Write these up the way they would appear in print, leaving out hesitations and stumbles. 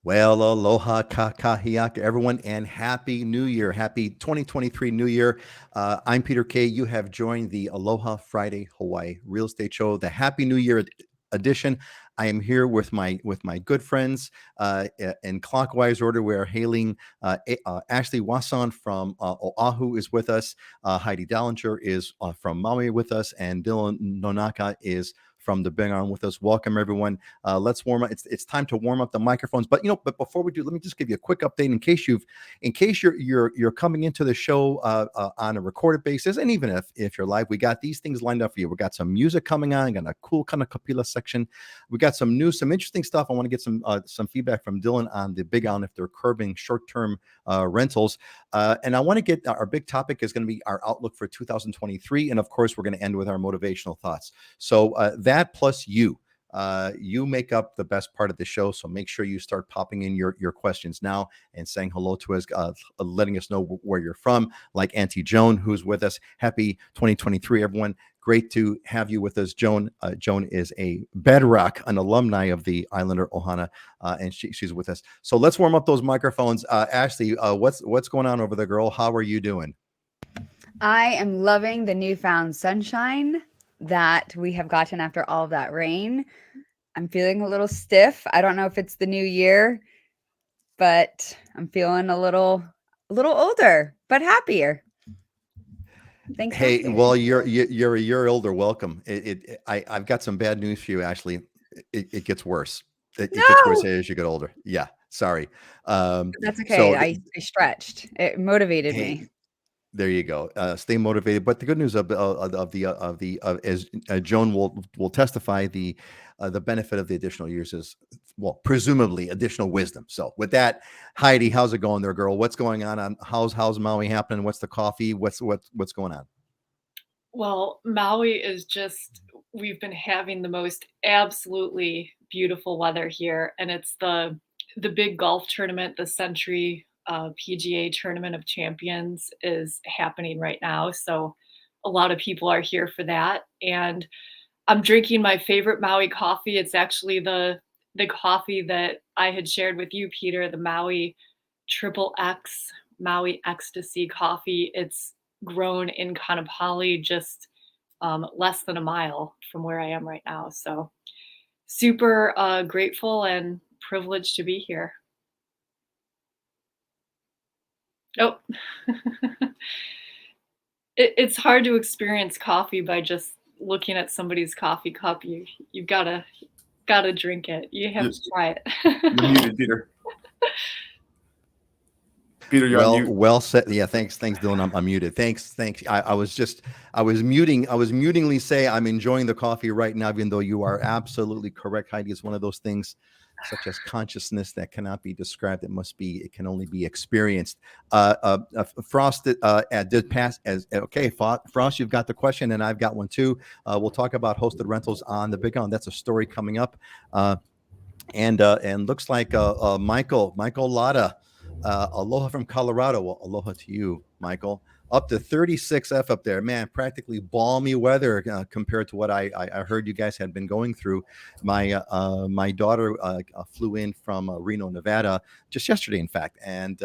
Well, aloha kakahiaka, everyone, and happy New Year. Happy 2023 New Year. I'm Peter Kay. You have joined the Aloha Friday Hawaii Real Estate Show, the Happy New Year edition. I am here with my good friends in clockwise order. We are hailing Ashley Wasson from Oahu is with us. Heidi Dallinger is from Maui with us, and Dylan Nonaka is from the Big Arm with us. Welcome, everyone. Let's warm up. It's time to warm up the microphones. But but before we do, let me just give you a quick update in case you're coming into the show on a recorded basis, and even if you're live, we got these things lined up for you. We got some music coming on. Got a cool Kanakapila section. We got some news, some interesting stuff. I want to get some feedback from Dylan on the Big Island if they're curbing short-term rentals. And I want to get our big topic is going to be our outlook for 2023, and of course, we're going to end with our motivational thoughts. So that plus you make up the best part of the show. So make sure you start popping in your questions now and saying hello to us, letting us know where you're from, like Auntie Joan, who's with us. Happy 2023, everyone. Great to have you with us, Joan. Joan is a bedrock, an alumni of the Islander Ohana, and she's with us. So let's warm up those microphones. Ashley, what's going on over there, girl? How are you doing? I am loving the newfound sunshine that we have gotten after all of that rain. I'm feeling a little stiff. I don't know if it's the new year, but I'm feeling a little older, but happier. Thanks for Hey, asking. well, you're a year older. Welcome. I've got some bad news for you, Ashley. It gets worse. It gets worse No, as you get older. Yeah, sorry. that's okay. So I stretched. It motivated hey, me. there you go. Stay motivated. But the good news of as Joan will testify, the benefit of the additional years is, well, presumably additional wisdom. So with that, Heidi, how's it going there, girl? What's going on? How's Maui happening? What's the coffee? What's going on? Well, Maui is just, we've been having the most absolutely beautiful weather here, and it's the big golf tournament, the Century PGA Tournament of Champions is happening right now. So a lot of people are here for that, and I'm drinking my favorite Maui coffee. It's actually the coffee that I had shared with you, Peter, the Maui Triple X Maui Ecstasy coffee. It's grown in Kanapali, just less than a mile from where I am right now. So super grateful and privileged to be here. Oh, it's hard to experience coffee by just looking at somebody's coffee cup. You've gotta drink it. You have to try You're it. muted, Peter. Peter, you're on mute. Well said. Yeah, thanks, Dylan. I'm muted. Thanks. I was mutingly say I'm enjoying the coffee right now, even though you are absolutely correct. Heidi, is one of those things, such as consciousness, that cannot be described. It can only be experienced. Frost did pass as okay. Frost, you've got the question, and I've got one too. We'll talk about hosted rentals on the Big Island. That's a story coming up. And looks like Michael Lotta, aloha from Colorado. Well, aloha to you, Michael. Up to 36 up there, man. Practically balmy weather compared to what I heard you guys had been going through. My daughter flew in from Reno, Nevada, just yesterday, in fact, and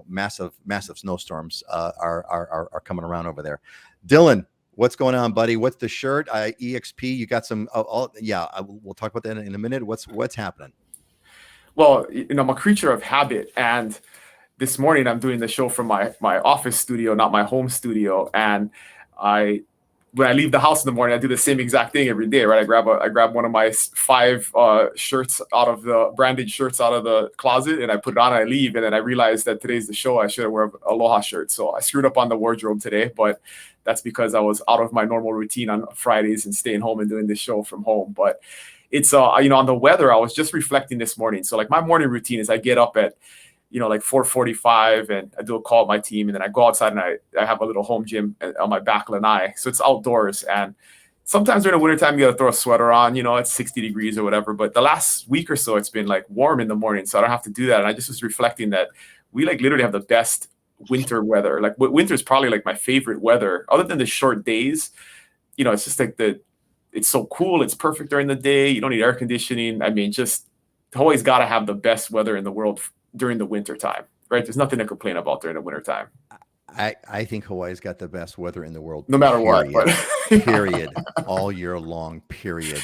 massive snowstorms are coming around over there. Dylan, what's going on, buddy? What's the shirt? EXP. You got some? We'll talk about that in a minute. What's happening? Well, I'm a creature of habit, and this morning I'm doing the show from my office studio, not my home studio. And when I leave the house in the morning, I do the same exact thing every day, right? I grab one of my 5 shirts out of the branded shirts out of the closet, and I put it on. And I leave, and then I realize that today's the show. I should wear an Aloha shirt. So I screwed up on the wardrobe today, but that's because I was out of my normal routine on Fridays and staying home and doing this show from home. But it's on the weather, I was just reflecting this morning. So like my morning routine is I get up at like 4:45, and I do a call with my team, and then I go outside and I have a little home gym on my back lanai. So it's outdoors, and sometimes during the wintertime you gotta throw a sweater on, it's 60 degrees or whatever. But the last week or so it's been like warm in the morning, so I don't have to do that. And I just was reflecting that we like literally have the best winter weather. Like winter is probably like my favorite weather, other than the short days. It's just like it's so cool. It's perfect during the day. You don't need air conditioning. I mean, just Hawaii's got to have the best weather in the world during the winter time, right? There's nothing to complain about during the winter time. I think Hawaii's got the best weather in the world, no matter what. period. But Period. All year long, period.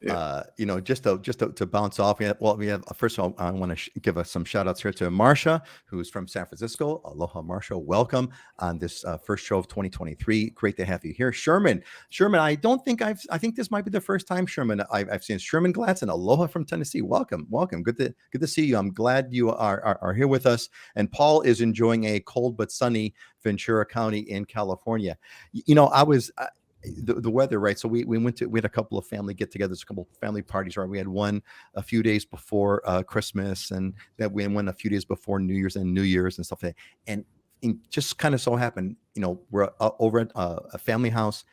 Yeah. Just to bounce off. We have first of all, I want to give us some shout outs here to Marsha, who's from San Francisco. Aloha, Marsha. Welcome on this first show of 2023. Great to have you here. Sherman, I think this might be the first time, Sherman, I've seen Sherman Gladson. Aloha from Tennessee. Welcome. Good to see you. I'm glad you are here with us. And Paul is enjoying a cold but sunny Ventura County in California. I was the weather, right? So we had a couple of family get-togethers, a couple of family parties, right? We had one a few days before Christmas, and then we went a few days before New Year's and stuff like that. And it just kind of so happened, we're over at a family house.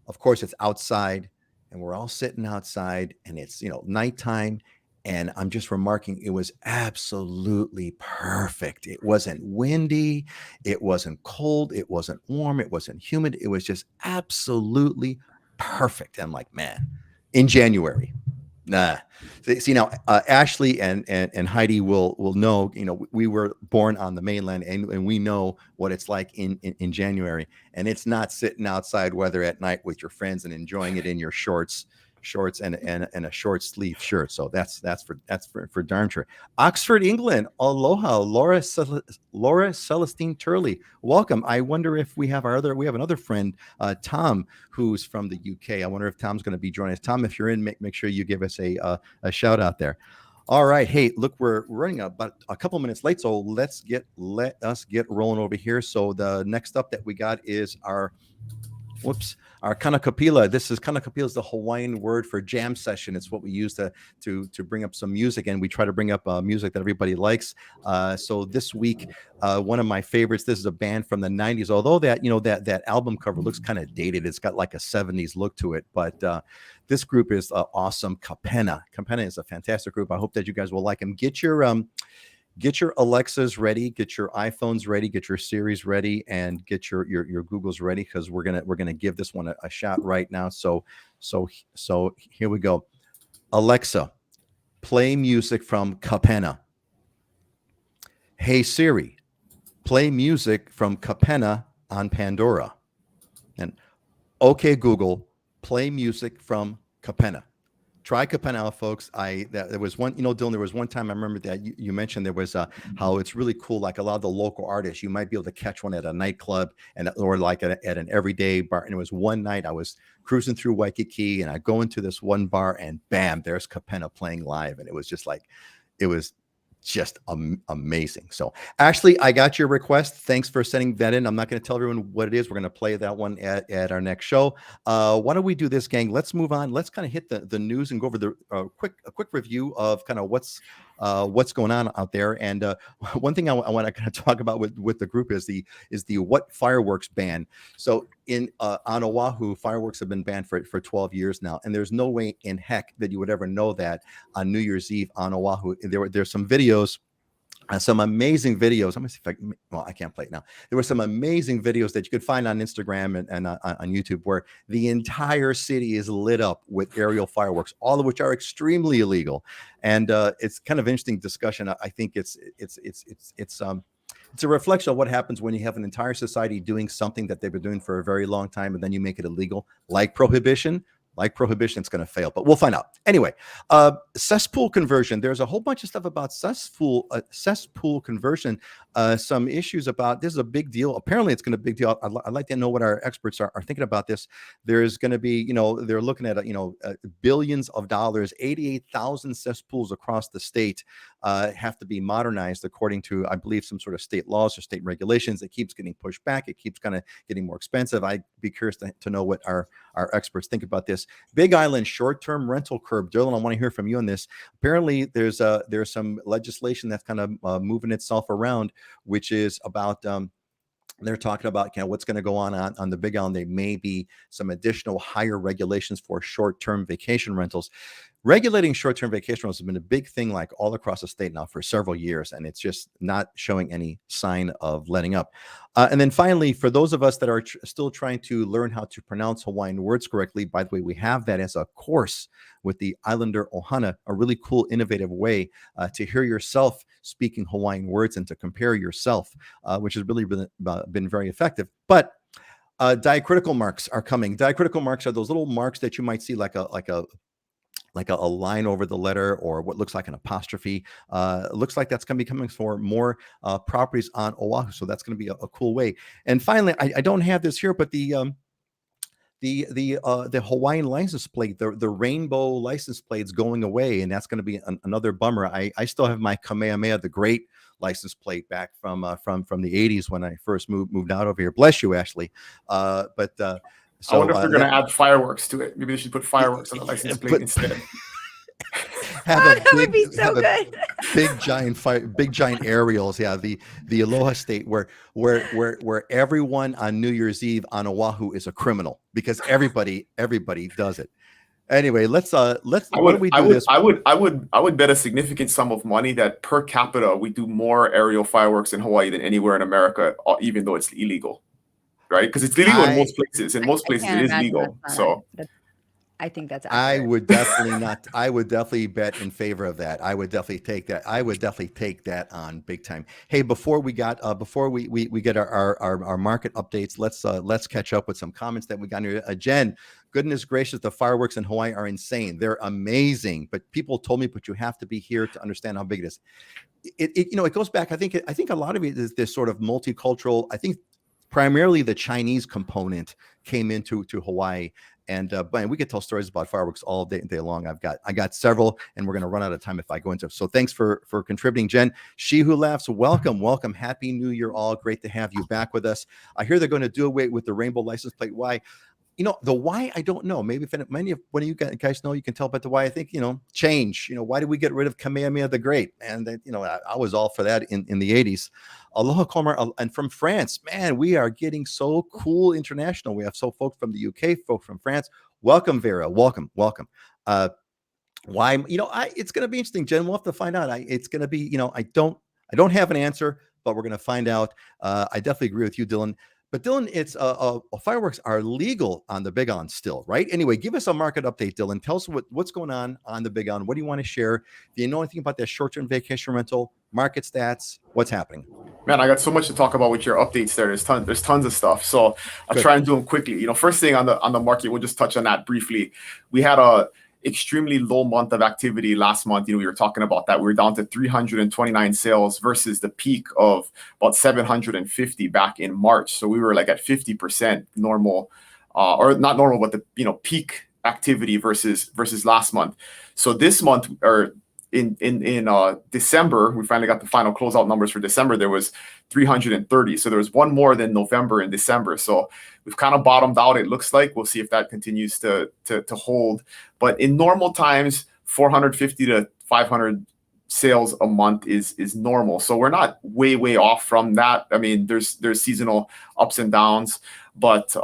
Of course, it's outside, and we're all sitting outside, and it's nighttime. And I'm just remarking, it was absolutely perfect. It wasn't windy. It wasn't cold. It wasn't warm. It wasn't humid. It was just absolutely perfect. I'm like, man, in January. Nah. See now, Ashley and Heidi will know, we were born on the mainland, and we know what it's like in January. And it's not sitting outside weather at night with your friends and enjoying it in your shorts and a short sleeve shirt. So that's for darn sure. Oxford, England. Aloha, Laura Celestine Turley. Welcome. I wonder if we have another friend, Tom, who's from the UK. I wonder if Tom's going to be joining us. Tom, if you're in, make sure you give us a shout out there. All right. Hey, look, we're running about a couple minutes late, so let us get rolling over here. So the next up that we got is our Kanakapila. Kanakapila is the Hawaiian word for jam session. It's what we use to bring up some music, and we try to bring up music that everybody likes. So this week, one of my favorites. This is a band from the '90s. Although that album cover looks kind of dated, it's got like a '70s look to it. But this group is awesome. Kapena. Kapena is a fantastic group. I hope that you guys will like them. Get your Alexas ready, get your iPhones ready, get your Siris ready, and get your Googles ready, because we're gonna give this one a shot right now. So here we go. Alexa, play music from Kapena. Hey Siri, play music from Kapena on Pandora. And okay Google, play music from Kapena. Try Kapena out, folks. There was one, Dylan, there was one time I remember that you mentioned there was how it's really cool. Like a lot of the local artists, you might be able to catch one at a nightclub or like at an everyday bar. And it was one night I was cruising through Waikiki, and I go into this one bar, and bam, there's Kapena playing live. And it was just just amazing. So Ashley, I got your request. Thanks for sending that in. I'm not going to tell everyone what it is. We're going to play that one at our next show. Why don't we do this, gang? Let's move on. Let's kind of hit the news and go over the quick review of kind of what's going on out there. And one thing I want to kind of talk about with the group is the what fireworks ban. So on Oahu, fireworks have been banned for 12 years now, and there's no way in heck that you would ever know that on New Year's Eve on Oahu. There's some videos. Some amazing videos. Let me see if I can't play it now. There were some amazing videos that you could find on Instagram and on YouTube, where the entire city is lit up with aerial fireworks, all of which are extremely illegal. And it's kind of interesting discussion. I think it's a reflection of what happens when you have an entire society doing something that they've been doing for a very long time, and then you make it illegal, like prohibition. It's going to fail, but we'll find out. Anyway, cesspool conversion. There's a whole bunch of stuff about cesspool conversion. Some issues about this is a big deal. Apparently, it's going to be a big deal. I'd like to know what our experts are thinking about this. There's going to be, they're looking at, billions of dollars. 88,000 cesspools across the state have to be modernized according to, I believe, some sort of state laws or state regulations. It keeps getting pushed back. It keeps kind of getting more expensive. I'd be curious to know what our experts think about this. Big Island short-term rental curb. Dylan, I want to hear from you on this. Apparently, there's some legislation that's kind of moving itself around, which is about they're talking about what's going to go on the Big Island. There may be some additional higher regulations for short-term vacation rentals. regulating short-term vacation rentals has been a big thing, like all across the state now for several years, and it's just not showing any sign of letting up. And then finally, for those of us that are still trying to learn how to pronounce Hawaiian words correctly, by the way, we have that as a course with the Islander Ohana, a really cool, innovative way to hear yourself speaking Hawaiian words and to compare yourself, which has really been very effective. But diacritical marks are coming. Diacritical marks are those little marks that you might see like a line over the letter, or what looks like an apostrophe. Looks like that's going to be coming for more properties on Oahu. So that's going to be a cool way. And finally, I don't have this here, but the Hawaiian license plate, the rainbow license plate's going away, and that's going to be another bummer. I still have my Kamehameha the Great license plate back from the 80s when I first moved out over here. Bless you, Ashley. So, I wonder if they're going to add fireworks to it. Maybe they should put fireworks on the license plate instead. That would be so good. Big giant aerials. Yeah, the Aloha state where everyone on New Year's Eve on Oahu is a criminal because everybody does it. Anyway, let's why don't we do this? I would bet a significant sum of money that per capita we do more aerial fireworks in Hawaii than anywhere in America, even though it's illegal. Right? Because it's illegal in most places. In most places, it is legal. So I think that's accurate. I would definitely not. I would definitely bet in favor of that. I would definitely take that. I would definitely take that on big time. Hey, before we get our market updates, let's catch up with some comments that we got here. Jen, goodness gracious, the fireworks in Hawaii are insane. They're amazing. But people told me, but you have to be here to understand how big it is. It goes back. I think a lot of it is this sort of multicultural. I think primarily the Chinese component came into Hawaii, and we could tell stories about fireworks all day long. I got several, and we're going to run out of time if I go into it. So thanks for contributing, Jen. She Who Laughs, welcome, happy New Year, all. Great to have you back with us. I hear they're going to do away with the rainbow license plate. Why? The why, I don't know. Maybe if many of one of you guys know, you can tell. But the why, I think, change. Why did we get rid of Kamehameha the Great? And I was all for that in the 80s. Aloha, Komar, and from France, man, we are getting so cool international. We have folks from the UK, folks from France. Welcome, Vera. Welcome. Why? It's going to be interesting, Jen. We'll have to find out. It's going to be, I don't have an answer, but we're going to find out. I definitely agree with you, Dylan. But Dylan, it's fireworks are legal on the Big On still, right? Anyway, give us a market update, Dylan. Tell us what's going on the Big On. What do you want to share? Do you know anything about that short-term vacation rental, market stats? What's happening? Man, I got so much to talk about with your updates there. There's tons of stuff. So I'll try and do them quickly. First thing on the market, we'll just touch on that briefly. We had a extremely low month of activity last month. We were talking about that. We were down to 329 sales versus the peak of about 750 back in March. So we were like at 50% normal, or not normal, but the peak activity versus last month. So this month, or in December, we finally got the final closeout numbers for December. There was 330. So there was one more than November and December. So we've kind of bottomed out, it looks like. We'll see if that continues to hold. But in normal times, 450 to 500 sales a month is normal. So we're not way off from that. I mean, there's seasonal ups and downs, but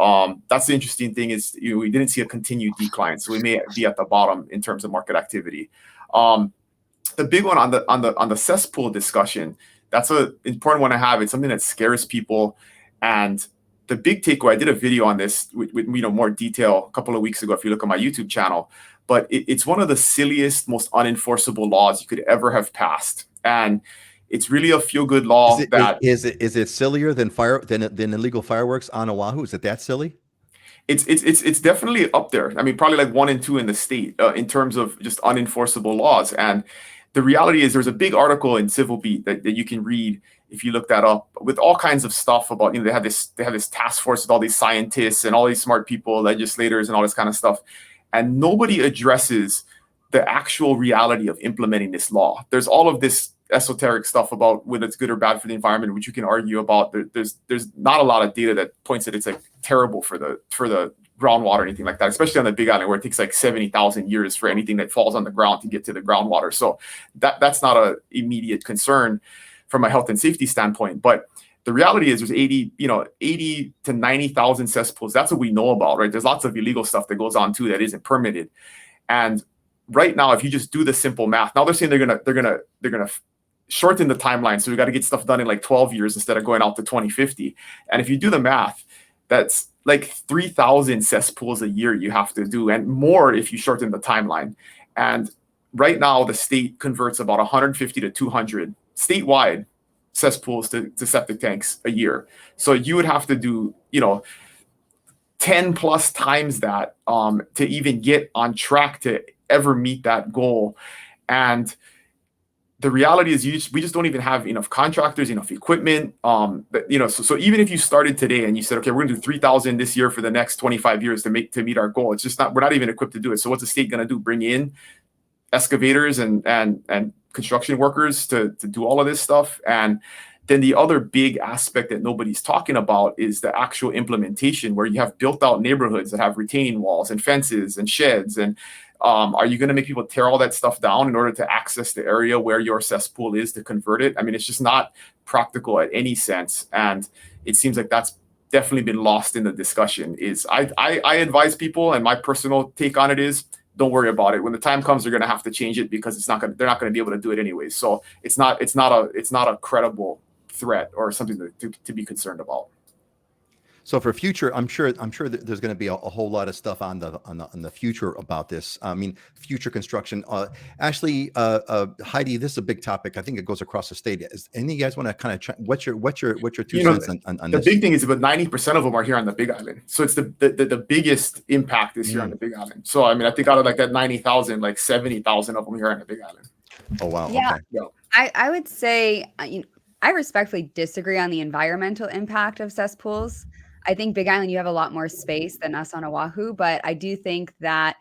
that's the interesting thing is we didn't see a continued decline. So we may be at the bottom in terms of market activity. The big one on the cesspool discussion, that's an important one to have. It's something that scares people. And the big takeaway, I did a video on this with more detail a couple of weeks ago if you look at my YouTube channel, but it's one of the silliest, most unenforceable laws you could ever have passed. And it's really a feel-good law. Is it sillier than illegal fireworks on Oahu? Is it that silly? It's definitely up there. I mean, probably like 1 and 2 in the state in terms of just unenforceable laws. And the reality is there's a big article in Civil Beat that you can read if you look that up with all kinds of stuff about, they have this task force with all these scientists and all these smart people, legislators and all this kind of stuff. And nobody addresses the actual reality of implementing this law. There's all of this esoteric stuff about whether it's good or bad for the environment, which you can argue about. There's not a lot of data that points that it's like terrible for the groundwater or anything like that, especially on the Big Island where it takes like 70,000 years for anything that falls on the ground to get to the groundwater. So that's not an immediate concern from a health and safety standpoint. But the reality is there's 80 to 90,000 cesspools. That's what we know about, right? There's lots of illegal stuff that goes on too that isn't permitted. And right now, if you just do the simple math, now they're saying they're gonna shorten the timeline. So we got to get stuff done in like 12 years instead of going out to 2050. And if you do the math, that's like 3,000 cesspools a year you have to do, and more if you shorten the timeline. And right now, the state converts about 150 to 200 statewide cesspools to septic tanks a year. So you would have to do, 10 plus times that to even get on track to ever meet that goal. And the reality is we just don't even have enough contractors, enough equipment. So even if you started today and you said, okay, we're gonna do 3,000 this year for the next 25 years to meet our goal, it's just we're not even equipped to do it. So what's the state gonna do? Bring in excavators and construction workers to do all of this stuff? And then the other big aspect that nobody's talking about is the actual implementation, where you have built out neighborhoods that have retaining walls and fences and sheds. And are you going to make people tear all that stuff down in order to access the area where your cesspool is to convert it? I mean, it's just not practical at any sense. And it seems like that's definitely been lost in the discussion. I advise people, and my personal take on it is, don't worry about it. When the time comes, they're going to have to change it because they're not going to be able to do it anyways. So it's not a credible threat or something to be concerned about. So for future, I'm sure that there's going to be a whole lot of stuff on the future about this. I mean, future construction. Ashley, Heidi, this is a big topic. I think it goes across the state. Any of you guys want to kind of what's your 2 cents on this? The big thing is about 90% of them are here on the Big Island. So it's the biggest impact is here on the Big Island. So I mean, I think out of like that 90,000, like 70,000 of them here on the Big Island. Oh wow. Yeah. Okay. Yeah. I would say I respectfully disagree on the environmental impact of cesspools. I think Big Island, you have a lot more space than us on Oahu, but I do think that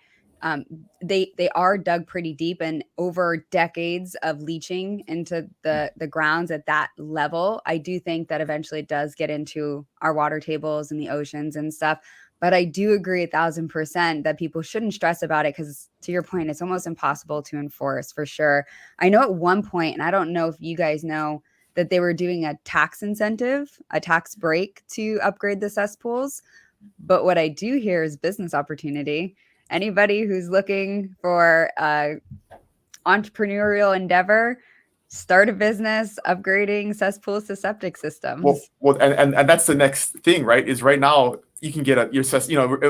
they are dug pretty deep, and over decades of leaching into the grounds at that level, I do think that eventually it does get into our water tables and the oceans and stuff. But I do agree 1,000% that people shouldn't stress about it, because to your point, it's almost impossible to enforce for sure. I know at one point, and I don't know if you guys know, that they were doing a tax incentive, a tax break to upgrade the cesspools. But what I do hear is business opportunity. Anybody who's looking for entrepreneurial endeavor, start a business upgrading cesspools to septic systems. Well, and that's the next thing, right? Is right now you can get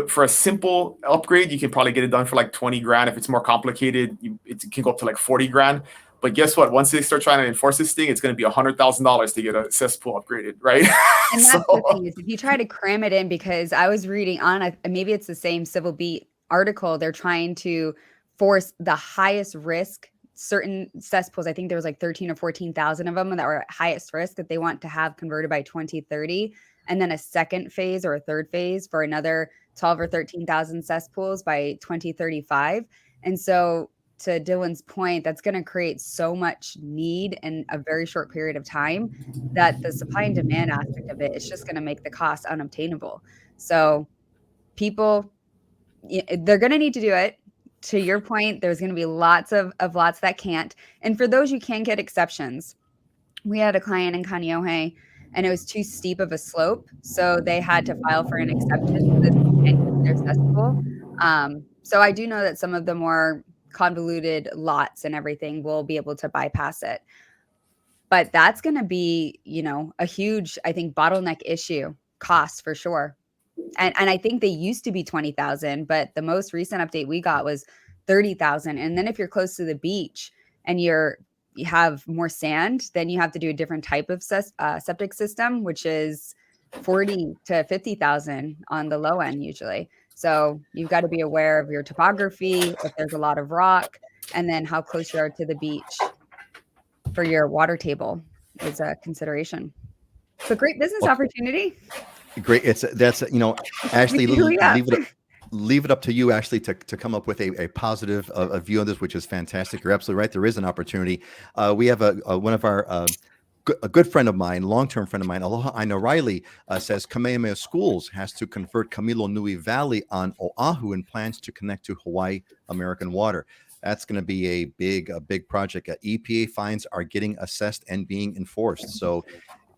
for a simple upgrade, you can probably get it done for like 20 grand. If it's more complicated, it can go up to like 40 grand. But guess what? Once they start trying to enforce this thing, it's going to be $100,000 to get a cesspool upgraded, right? And that's the thing, is if you try to cram it in, because I was reading on maybe it's the same Civil Beat article, they're trying to force the highest risk certain cesspools. I think there was like 13 or 14,000 of them that were at highest risk that they want to have converted by 2030, and then a second phase or a third phase for another 12 or 13,000 cesspools by 2035. And so, to Dylan's point, that's going to create so much need in a very short period of time that the supply and demand aspect of it is just going to make the cost unobtainable. So people, they're going to need to do it. To your point, there's going to be lots of lots that can't. And for those you can get exceptions, we had a client in Kaneohe, and it was too steep of a slope, so they had to file for an exception for this and their cesspool. So I do know that some of the more convoluted lots and everything will be able to bypass it, but that's going to be, a huge, I think, bottleneck issue, cost for sure. And I think they used to be 20,000, but the most recent update we got was 30,000. And then if you're close to the beach and you have more sand, then you have to do a different type of septic system, which is 40 to 50,000 on the low end usually. So you've got to be aware of your topography, if there's a lot of rock, and then how close you are to the beach for your water table is a consideration. But great business opportunity. Great. That's Ashley, leave it up to you, Ashley, to come up with a positive view on this, which is fantastic. You're absolutely right. There is an opportunity. We have one of our a good friend of mine, long-term friend of mine, Aloha Aina Riley, says Kamehameha Schools has to convert Kamilo Nui Valley on Oahu and plans to connect to Hawaii American Water. That's going to be a big project. EPA fines are getting assessed and being enforced. So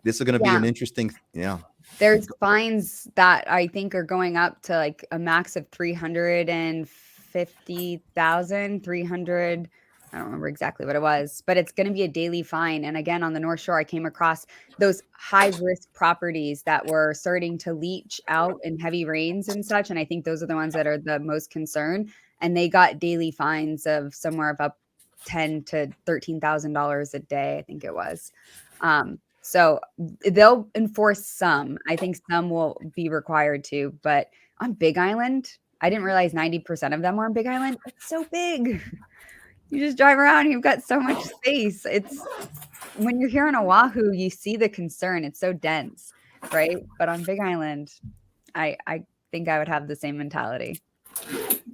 this is going to be an interesting, There's fines that I think are going up to like a max of $350 $350,000, 300. I don't remember exactly what it was, but it's going to be a daily fine. And again, on the North Shore, I came across those high risk properties that were starting to leach out in heavy rains and such. And I think those are the ones that are the most concerned. And they got daily fines of somewhere of up $10,000 to $13,000 a day, I think it was. So they'll enforce some. I think some will be required to, but on Big Island, I didn't realize 90% of them were on Big Island. It's so big. You just drive around, you've got so much space. It's when you're here on Oahu, you see the concern. It's so dense, right? But on Big Island, I think I would have the same mentality.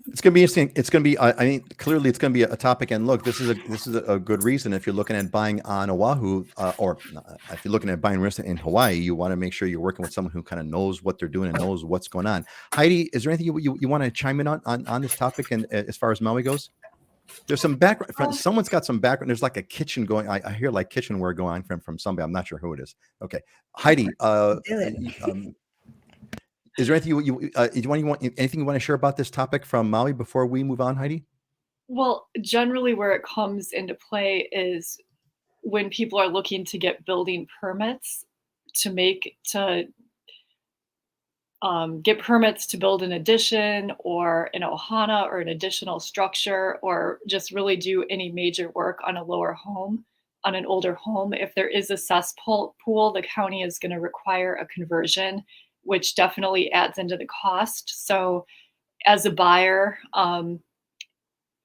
It's going to be interesting. It's going to be, I mean, clearly it's going to be a topic. And look, this is a good reason. If you're looking at buying on Oahu, or if you're looking at buying real estate in Hawaii, you want to make sure you're working with someone who kind of knows what they're doing and knows what's going on. Heidi, is there anything you want to chime in on this topic? And as far as Maui goes, there's some background. Someone's got some background. There's like a kitchen going. I hear like kitchenware going on from somebody. I'm not sure who it is. Okay, Heidi. Is there anything you want anything you want to share about this topic from Maui before we move on, Heidi? Well, generally where it comes into play is when people are looking to get building permits get permits to build an addition or an ohana or an additional structure, or just really do any major work on a lower home, on an older home. If there is a cesspool, the county is going to require a conversion, which definitely adds into the cost. So as a buyer on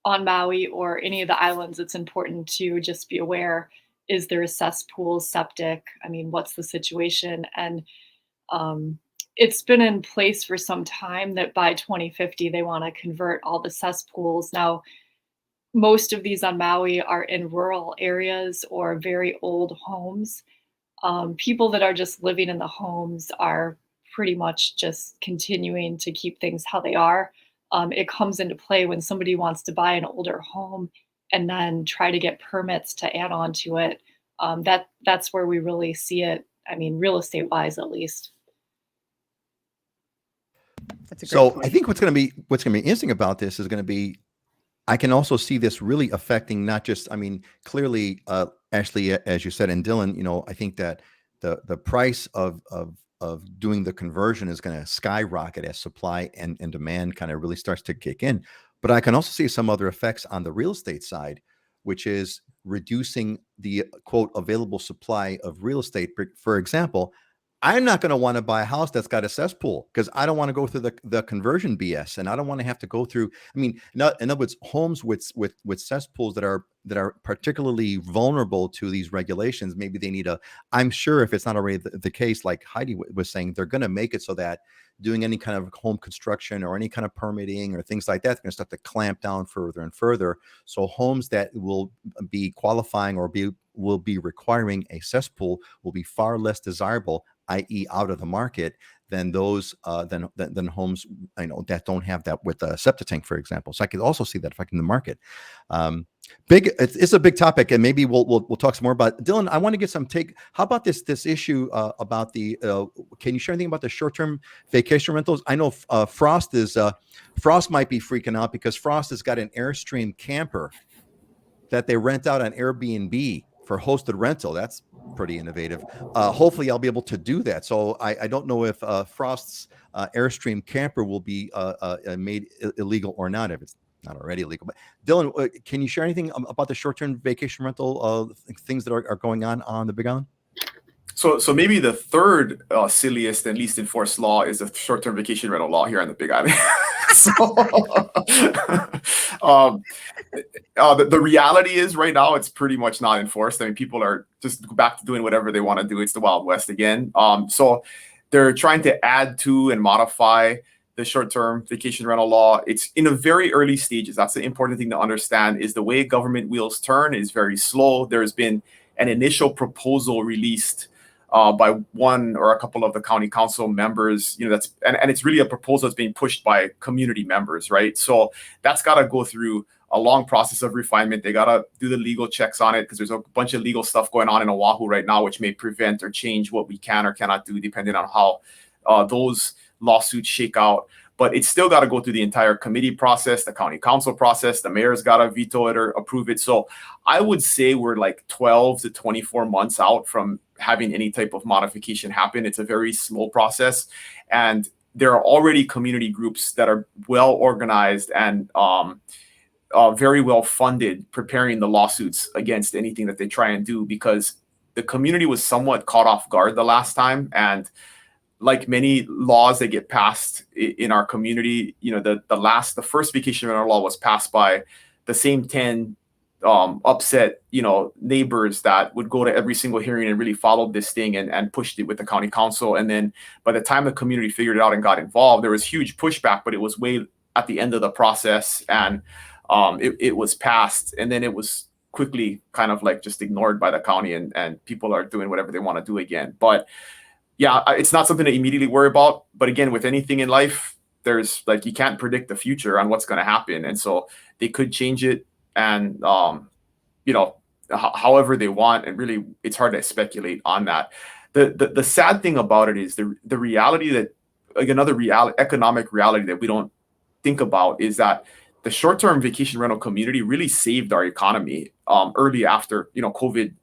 Maui or any of the islands, it's important to just be aware, is there a cesspool, septic? I mean, what's the situation? And it's been in place for some time that by 2050, they want to convert all the cesspools. Now, most of these on Maui are in rural areas or very old homes. People that are just living in the homes are pretty much just continuing to keep things how they are. It comes into play when somebody wants to buy an older home and then try to get permits to add on to it. That's where we really see it. I mean, real estate wise, at least. So I think what's going to be interesting about this is going to be, I can also see this really affecting not just, I mean, clearly, Ashley, as you said, and Dylan, I think that the price of doing the conversion is going to skyrocket as supply and demand kind of really starts to kick in. But I can also see some other effects on the real estate side, which is reducing the quote available supply of real estate. For example, I'm not going to want to buy a house that's got a cesspool because I don't want to go through the conversion BS, and I don't want to have to go through. I mean, in other words, homes with cesspools that are particularly vulnerable to these regulations. Maybe they need I'm sure if it's not already the case, like Heidi was saying, they're going to make it so that doing any kind of home construction or any kind of permitting or things like that, they're going to start to clamp down further and further. So homes that will be qualifying or will be requiring a cesspool will be far less desirable, i.e. out of the market, than those than homes that don't have that with a septic tank, for example. So I could also see that affecting the market. It's a big topic, and maybe we'll talk some more about it. Dylan, I want to get some take. How about this issue about the? Can you share anything about the short-term vacation rentals? I know Frost might be freaking out because Frost has got an Airstream camper that they rent out on Airbnb for hosted rental. That's pretty innovative. Hopefully I'll be able to do that. So I don't know if Frost's Airstream camper will be made illegal or not, if it's not already illegal. But Dylan, can you share anything about the short-term vacation rental things that are going on the Big Island? So maybe the third silliest and least enforced law is the short-term vacation rental law here on the Big Island. The reality is right now it's pretty much not enforced. I mean, people are just back to doing whatever they want to do. It's the Wild West again. So they're trying to add to and modify the short-term vacation rental law. It's in a very early stages. That's the important thing to understand, is the way government wheels turn is very slow. There's been an initial proposal released by one or a couple of the county council members, and it's really a proposal that's being pushed by community members, right? So that's got to go through a long process of refinement. They got to do the legal checks on it because there's a bunch of legal stuff going on in Oahu right now, which may prevent or change what we can or cannot do depending on how those lawsuits shake out. but it's still got to go through the entire committee process, the county council process. The mayor's got to veto it or approve it. So I would say we're like 12 to 24 months out from having any type of modification happen. It's a very slow process, and there are already community groups that are well organized and very well funded preparing the lawsuits against anything that they try and do, because the community was somewhat caught off guard the last time. And like many laws that get passed in our community, you know, the first vacation rental law was passed by the same 10 upset, you know, neighbors that would go to every single hearing and really followed this thing and pushed it with the county council. And then by the time the community figured it out and got involved, there was huge pushback, but it was way at the end of the process, and it was passed. And then it was quickly kind of like just ignored by the county, and people are doing whatever they want to do again. But yeah, it's not something to immediately worry about. But again, with anything in life, there's like, you can't predict the future on what's going to happen. And so they could change it, and, you know, however they want. And really, it's hard to speculate on that. The sad thing about it is the reality that, like, another economic reality that we don't think about is that the short-term vacation rental community really saved our economy early after, you know, COVID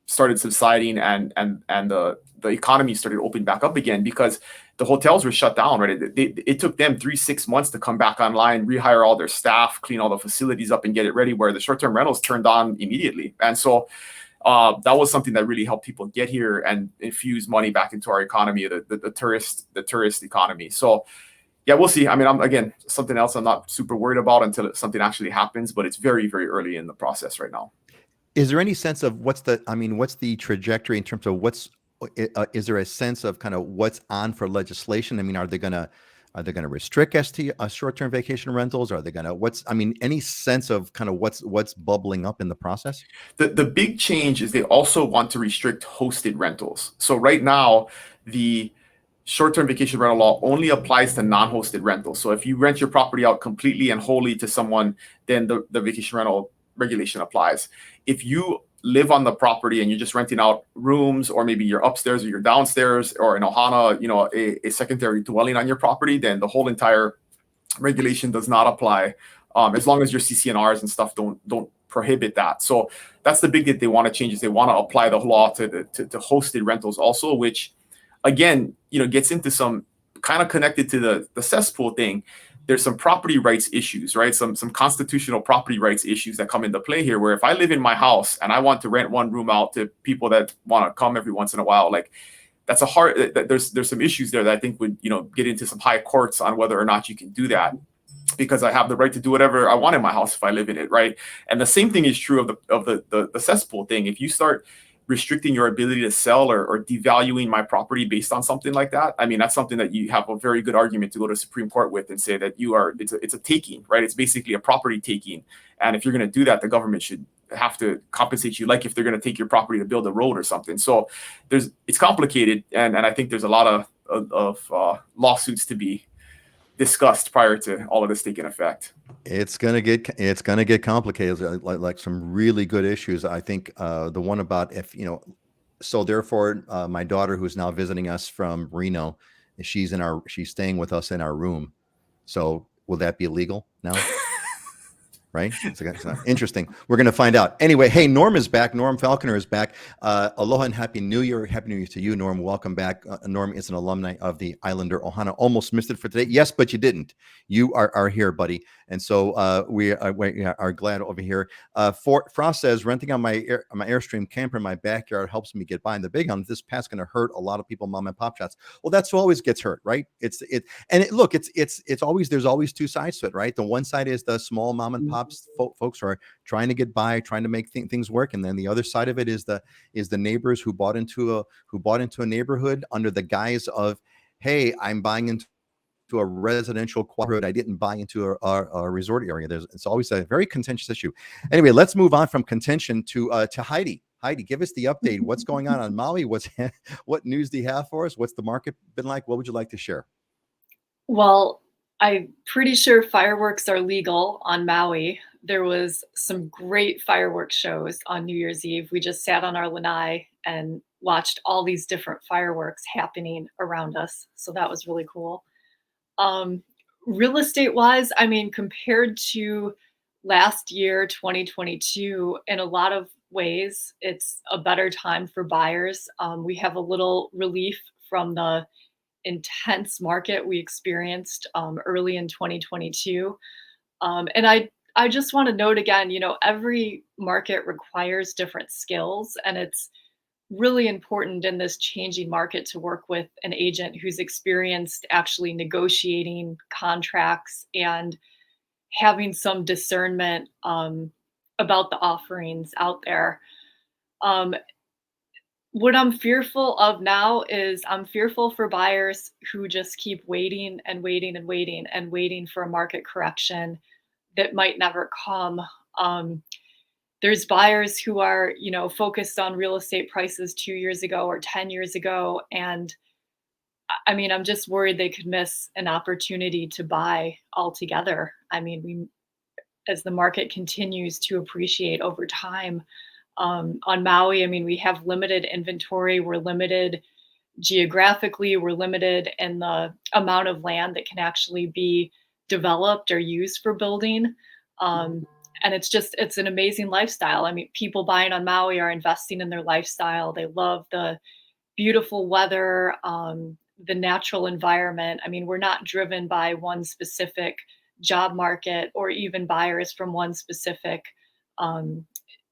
started subsiding and the economy started opening back up again, because the hotels were shut down, right? It took them 3-6 months to come back online, rehire all their staff, clean all the facilities up and get it ready, where the short-term rentals turned on immediately. And so that was something that really helped people get here and infuse money back into our economy, the tourist economy. So yeah, we'll see. I mean, again, something else I'm not super worried about until something actually happens, but it's very, very early in the process right now. Is there any sense of what's the trajectory in terms of is there a sense of kind of what's on for legislation? I mean, are they going to restrict short-term vacation rentals? Are they going to, any sense of kind of what's bubbling up in the process? The big change is they also want to restrict hosted rentals. So right now, the short-term vacation rental law only applies to non-hosted rentals. So if you rent your property out completely and wholly to someone, then the vacation rental regulation applies. If you live on the property and you're just renting out rooms, or maybe you're upstairs or you're downstairs, or in ohana, you know, a secondary dwelling on your property, then the whole entire regulation does not apply, as long as your CCNRs and stuff don't prohibit that. So that's the big that they want to change, is they want to apply the law to hosted rentals also, which again, you know, gets into some kind of connected to the cesspool thing. There's some property rights issues, right? Some constitutional property rights issues that come into play here, where if I live in my house and I want to rent one room out to people that want to come every once in a while, like that's there's some issues there that I think would, you know, get into some high courts on whether or not you can do that, because I have the right to do whatever I want in my house if I live in it, right? And the same thing is true of the cesspool thing. If you start restricting your ability to sell or devaluing my property based on something like that, I mean, that's something that you have a very good argument to go to Supreme Court with and say that it's a taking, right? It's basically a property taking. And if you're going to do that, the government should have to compensate you, like if they're going to take your property to build a road or something. So it's complicated. And I think there's a lot of lawsuits to be discussed prior to all of this taking effect. It's gonna get complicated, like some really good issues. I think the one about, if you know, so therefore my daughter, who's now visiting us from Reno, she's staying with us in our room. So will that be illegal now? Right? It's interesting. We're going to find out. Anyway, hey, Norm is back. Norm Falconer is back. Aloha and Happy New Year. Happy New Year to you, Norm. Welcome back. Norm is an alumni of the Islander Ohana. Almost missed it for today. Yes, but you didn't. You are here, buddy. And so we are glad over here. Frost says, renting on my Airstream camper in my backyard helps me get by. And the big one, this past going to hurt a lot of people, mom and pop shops. Well, that's who always gets hurt, right? It's always, there's always two sides to it, right? The one side is the small mom and pop folks who are trying to get by, trying to make things work, and then the other side of it is the neighbors who bought into a neighborhood under the guise of, hey, I'm buying into a residential quadroad. I didn't buy into a resort area. It's always a very contentious issue. Anyway, let's move on from contention to Heidi. Heidi, give us the update. What's going on Maui? What news do you have for us? What's the market been like? What would you like to share? Well, I'm pretty sure fireworks are legal on Maui. There was some great fireworks shows on New Year's Eve. We just sat on our lanai and watched all these different fireworks happening around us. So that was really cool. Real estate wise, I mean, compared to last year, 2022, in a lot of ways, it's a better time for buyers. We have a little relief from the intense market we experienced early in 2022. And I just want to note again, every market requires different skills, and it's really important in this changing market to work with an agent who's experienced actually negotiating contracts and having some discernment about the offerings out there. Um, what I'm fearful of now is I'm fearful for buyers who just keep waiting and waiting and waiting and waiting for a market correction that might never come. Um, there's buyers who are, focused on real estate prices 2 years ago or 10 years ago. And I mean, I'm just worried they could miss an opportunity to buy altogether. I mean, as the market continues to appreciate over time, on Maui, I mean, we have limited inventory. We're limited geographically. We're limited in the amount of land that can actually be developed or used for building. And it's an amazing lifestyle. I mean, people buying on Maui are investing in their lifestyle. They love the beautiful weather, the natural environment. I mean, we're not driven by one specific job market or even buyers from one specific um,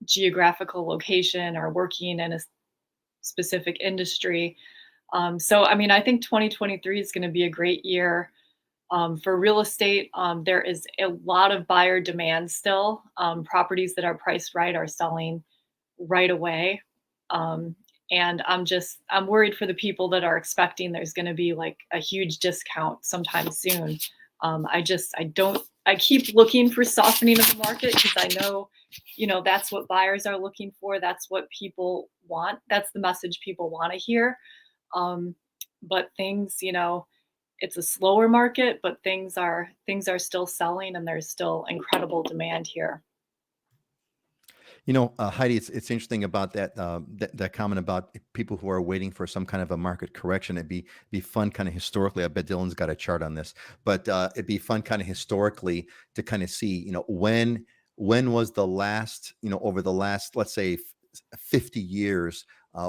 geographical location or working in a specific industry. So, I mean, I think 2023 is going to be a great year for real estate. There is a lot of buyer demand still. Properties that are priced right are selling right away. And I'm worried for the people that are expecting there's going to be like a huge discount sometime soon. I keep looking for softening of the market because I know, that's what buyers are looking for. That's what people want. That's the message people want to hear. But things, it's a slower market, but things are still selling and there's still incredible demand here. Heidi, it's interesting about that comment about people who are waiting for some kind of a market correction. It'd be fun, kind of historically. I bet Dylan's got a chart on this, but it'd be fun, kind of historically, to kind of see, when was the last, over the last, let's say, 50 years,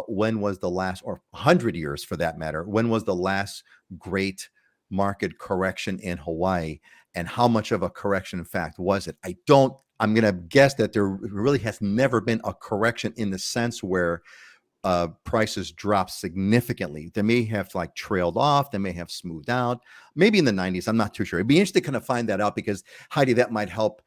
when was the last, or 100 years for that matter, when was the last great market correction in Hawaii, and how much of a correction, in fact, was it? I'm going to guess that there really has never been a correction in the sense where prices dropped significantly. They may have like trailed off. They may have smoothed out. Maybe in the 90s. I'm not too sure. It'd be interesting to kind of find that out, because Heidi, that might help.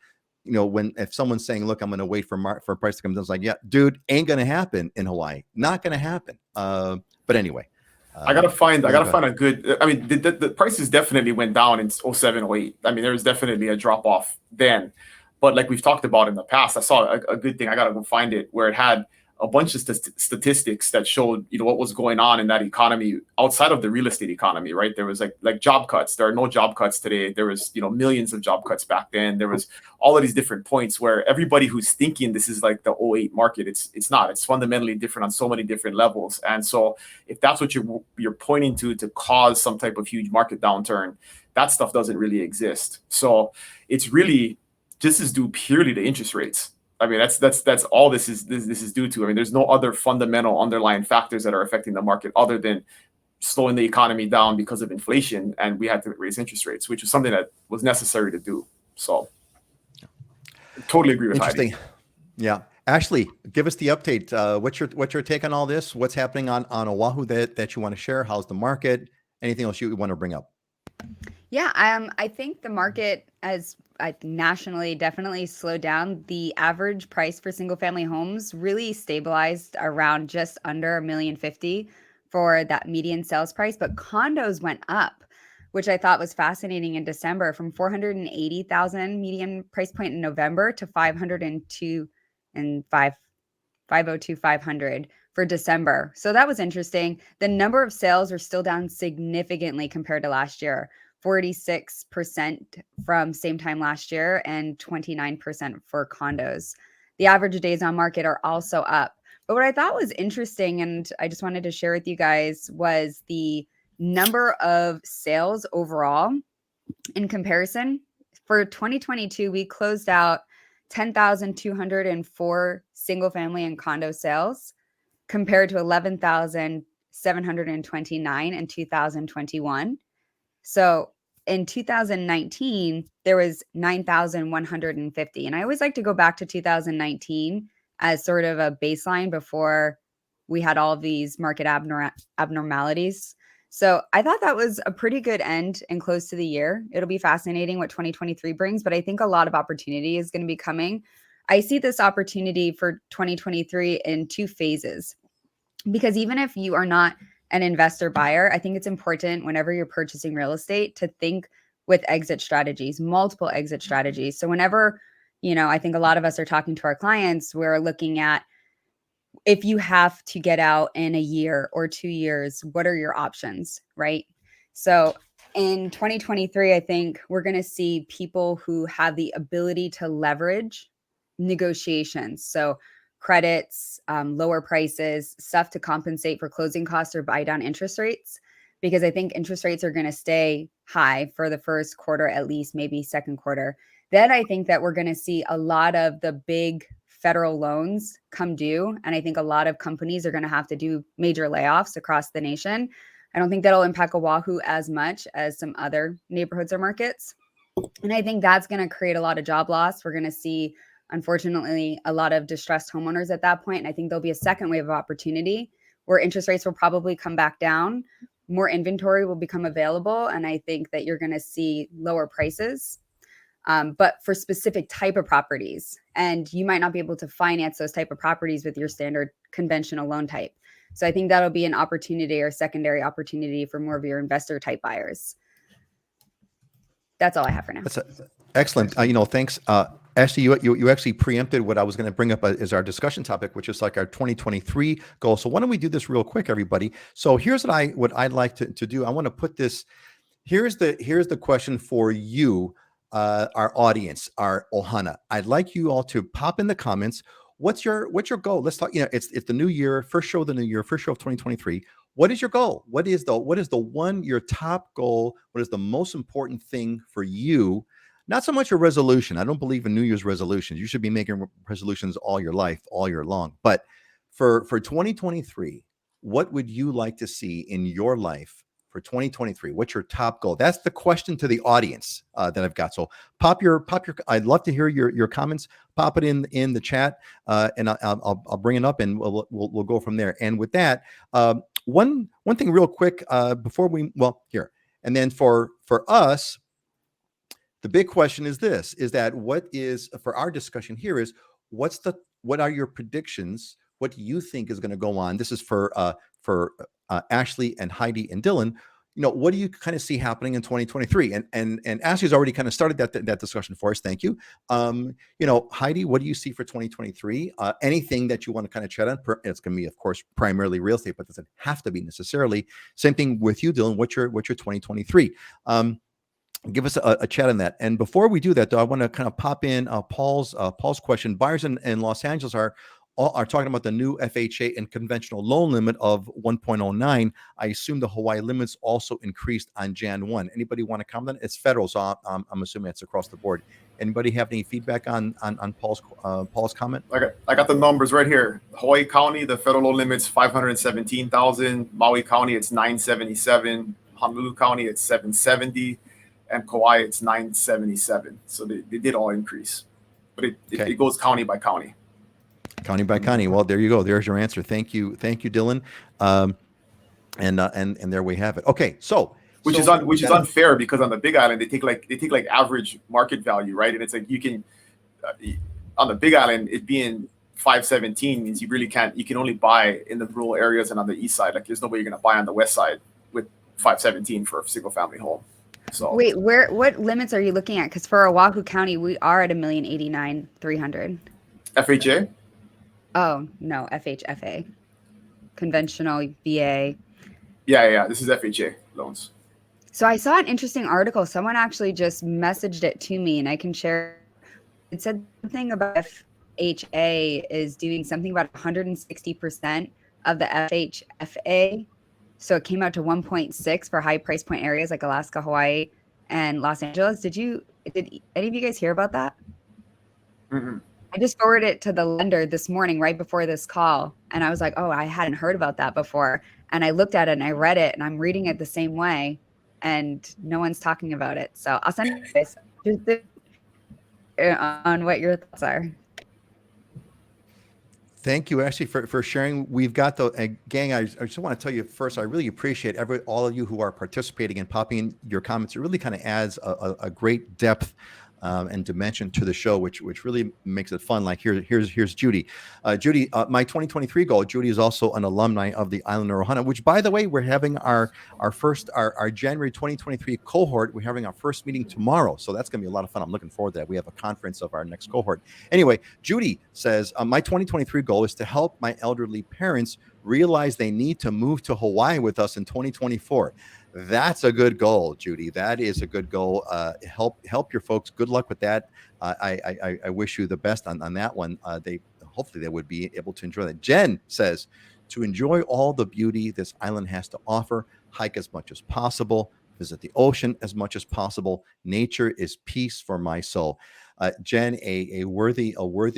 If someone's saying, "Look, I'm going to wait for a price to come down," it's like, "Yeah, dude, ain't going to happen in Hawaii. Not going to happen." But anyway. I gotta find a good. I mean, the prices definitely went down in 07, 08. I mean, there was definitely a drop off then. But like we've talked about in the past, I saw a good thing. I gotta go find it, where it had a bunch of statistics that showed, what was going on in that economy outside of the real estate economy, right? There was like job cuts. There are no job cuts today. There was, millions of job cuts back then. There was all of these different points where everybody who's thinking this is like the 08 market, it's not. It's fundamentally different on so many different levels. And so if that's what you're pointing to cause some type of huge market downturn, that stuff doesn't really exist. So it's really, this is due purely to interest rates. I mean, that's all this is due to. I mean, there's no other fundamental underlying factors that are affecting the market other than slowing the economy down because of inflation, and we had to raise interest rates, which was something that was necessary to do. So, totally agree with Interesting. Heidi. Yeah, Ashley, give us the update. What's your take on all this? What's happening on Oahu that you want to share? How's the market? Anything else you want to bring up? Yeah, I think the market has nationally definitely slowed down. The average price for single family homes really stabilized around just under $1,050,000 for that median sales price, but condos went up, which I thought was fascinating in December, from 480,000 median price point in November to 502 and 500 for December. So that was interesting. The number of sales are still down significantly compared to last year. 46% from same time last year and 29% for condos. The average days on market are also up. But what I thought was interesting, and I just wanted to share with you guys, was the number of sales overall In comparison, for 2022, we closed out 10,204 single family and condo sales compared to 11,729 in 2021. So in 2019, there was 9,150. And I always like to go back to 2019 as sort of a baseline before we had all these market abnormalities. So I thought that was a pretty good end and close to the year. It'll be fascinating what 2023 brings, but I think a lot of opportunity is going to be coming. I see this opportunity for 2023 in two phases, because even if you are not an investor buyer, I think it's important whenever you're purchasing real estate to think with exit strategies, multiple exit strategies. So whenever, I think a lot of us are talking to our clients, we're looking at, if you have to get out in a year or 2 years, what are your options, right? So in 2023, I think we're going to see people who have the ability to leverage negotiations. So credits, lower prices, stuff to compensate for closing costs or buy down interest rates, because I think interest rates are going to stay high for the first quarter, at least maybe second quarter. Then I think that we're going to see a lot of the big federal loans come due. And I think a lot of companies are going to have to do major layoffs across the nation. I don't think that'll impact Oahu as much as some other neighborhoods or markets. And I think that's going to create a lot of job loss. We're going to see, unfortunately, a lot of distressed homeowners at that point. And I think there'll be a second wave of opportunity where interest rates will probably come back down. More inventory will become available. And I think that you're going to see lower prices, but for specific type of properties. And you might not be able to finance those type of properties with your standard conventional loan type. So I think that'll be an opportunity or secondary opportunity for more of your investor type buyers. That's all I have for now. That's excellent. Thanks. Ashley, you actually preempted what I was going to bring up as our discussion topic, which is like our 2023 goal. So why don't we do this real quick, everybody? So here's what I'd like to do. I want to put this. Here's the question for you, our audience, our ohana. I'd like you all to pop in the comments. What's your goal? Let's talk. It's the new year, first show of the new year, first show of 2023. What is your goal? What is your top goal? What is the most important thing for you? Not so much a resolution. I don't believe in New Year's resolutions. You should be making resolutions all your life, all year long. But for 2023, what would you like to see in your life for 2023? What's your top goal? That's the question to the audience that I've got. So pop your. I'd love to hear your comments. Pop it in the chat, and I'll bring it up, and we'll go from there. And with that, one thing real quick before here, and then for us, the big question is what is for our discussion here is what are your predictions? What do you think is going to go on? This is for Ashley and Heidi and Dylan. What do you kind of see happening in 2023? And Ashley's already kind of started that discussion for us. Thank you. Heidi, what do you see for 2023? Anything that you want to kind of chat on? It's going to be, of course, primarily real estate, but doesn't have to be necessarily. Same thing with you, Dylan. What's your 2023? Give us a chat on that. And before we do that, though, I want to kind of pop in Paul's question. Buyers in Los Angeles are talking about the new FHA and conventional loan limit of 1.09. I assume the Hawaii limits also increased on Jan 1. Anybody want to comment? It's federal, so I'm assuming it's across the board. Anybody have any feedback on Paul's comment? I got the numbers right here. Hawaii County, the federal loan limit's 517,000. Maui County, it's 977. Honolulu County, it's 770. And Kauai, it's 977. So they did all increase, but it goes county by county. County by county. Well, there you go. There's your answer. Thank you, Dylan. And there we have it. Okay, which is unfair, because on the Big Island they take like average market value, right? And it's like you can on the Big Island, it being 517 means you really can't. You can only buy in the rural areas and on the east side. Like there's no way you're going to buy on the west side with 517 for a single family home. So wait, what limits are you looking at? Because for Oahu County, we are at $1,089,300. FHA? Oh no, FHFA, conventional VA. Yeah. This is FHA loans. So I saw an interesting article. Someone actually just messaged it to me, and I can share. It said something about FHA is doing something about 160% of the FHFA. So it came out to 1.6 for high price point areas like Alaska, Hawaii, and Los Angeles. Did any of you guys hear about that? Mm-mm. I just forwarded it to the lender this morning right before this call. And I was like, oh, I hadn't heard about that before. And I looked at it and I read it and I'm reading it the same way and no one's talking about it. So I'll send you this on what your thoughts are. Thank you, Ashley, for sharing. We've got the gang. I just want to tell you first, I really appreciate all of you who are participating and popping in your comments. It really kind of adds a great depth and dimension to the show, which really makes it fun. Like here's Judy. Judy, my 2023 goal. Judy is also an alumni of the Island of Ohana, which, by the way, we're having our January 2023 cohort. We're having our first meeting tomorrow, so that's going to be a lot of fun. I'm looking forward to that. We have a conference of our next cohort. Anyway, Judy says, my 2023 goal is to help my elderly parents realize they need to move to Hawaii with us in 2024. That's a good goal, Judy. That is a good goal. Help your folks. Good luck with that. I wish you the best on that one. Hopefully they would be able to enjoy that. Jen says, to enjoy all the beauty this island has to offer, hike as much as possible, visit the ocean as much as possible. Nature is peace for my soul. Jen, a worthy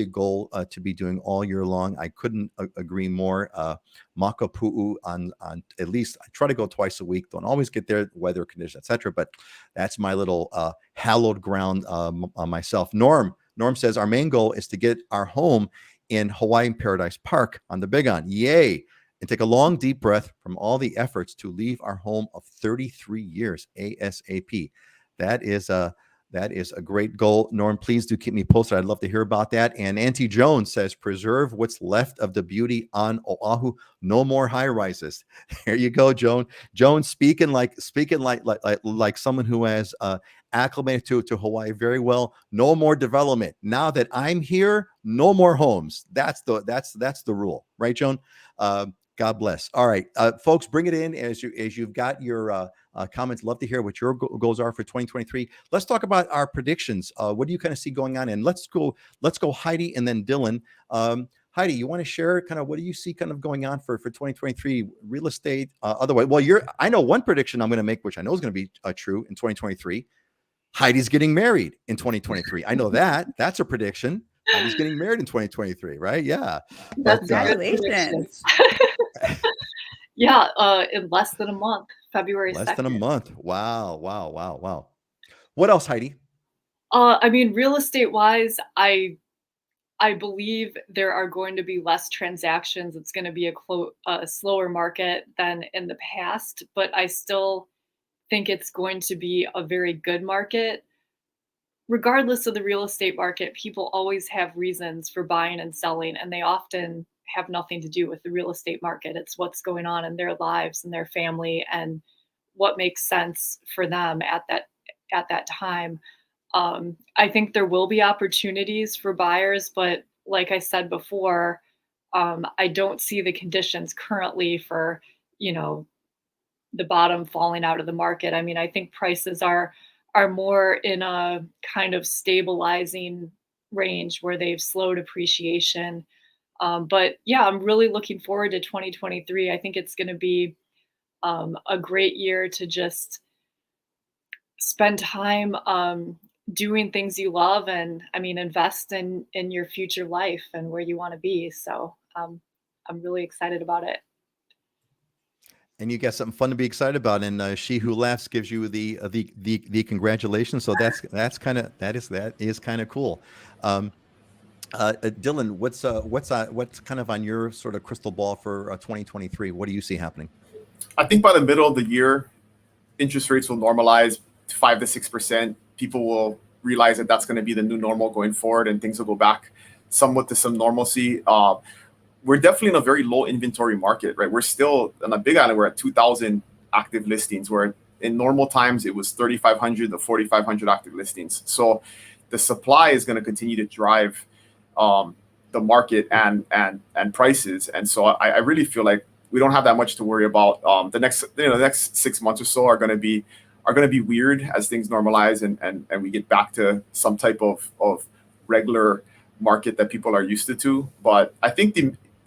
goal to be doing all year long. I couldn't agree more. Makapu'u on at least I try to go twice a week. Don't always get there, weather conditions, etc. But that's my little hallowed ground myself. Norm says our main goal is to get our home in Hawaiian Paradise Park on the Big Island. Yay! And take a long, deep breath from all the efforts to leave our home of 33 years ASAP. That is a great goal. Norm, please do keep me posted. I'd love to hear about that. And Auntie Joan says, preserve what's left of the beauty on Oahu. No more high rises. There you go, Joan. Joan speaking like someone who has acclimated to Hawaii very well. No more development. Now that I'm here, no more homes. That's the rule, right, Joan? God bless. All right, folks, bring it in as you've got your comments. Love to hear what your goals are for 2023. Let's talk about our predictions. What do you kind of see going on? And let's go Heidi and then Dylan. Heidi, you want to share kind of what do you see kind of going on for 2023 real estate? Otherwise, well, I know one prediction I'm going to make, which I know is going to be true in 2023. Heidi's getting married in 2023. I know that. That's a prediction. Heidi's getting married in 2023, right? Yeah. That's Congratulations. Yeah, in less than a month, February 2nd. Less than a month. Wow. What else, Heidi? I mean, real estate wise, I believe there are going to be less transactions. It's going to be a slower market than in the past, but I still think it's going to be a very good market. Regardless of the real estate market, people always have reasons for buying and selling, and they often have nothing to do with the real estate market. It's what's going on in their lives and their family and what makes sense for them at that time. I think there will be opportunities for buyers, but like I said before, I don't see the conditions currently for, the bottom falling out of the market. I mean, I think prices are more in a kind of stabilizing range where they've slowed appreciation. But yeah, I'm really looking forward to 2023. I think it's going to be a great year to just spend time doing things you love and invest in your future life and where you want to be. So I'm really excited about it. And you got something fun to be excited about, and she who laughs gives you the congratulations. So that is kind of cool. Dylan, what's kind of on your sort of crystal ball for 2023? What do you see happening? I think by the middle of the year, interest rates will normalize to 5 to 6%. People will realize that that's going to be the new normal going forward, and things will go back somewhat to some normalcy. We're definitely in a very low inventory market, right? We're still on a Big Island. We're at 2,000 active listings, where in normal times it was 3,500 to 4,500 active listings. So the supply is going to continue to drive the market and prices. And so I really feel like we don't have that much to worry about. The next 6 months or so are going to be weird as things normalize and we get back to some type of regular market that people are used to. But I think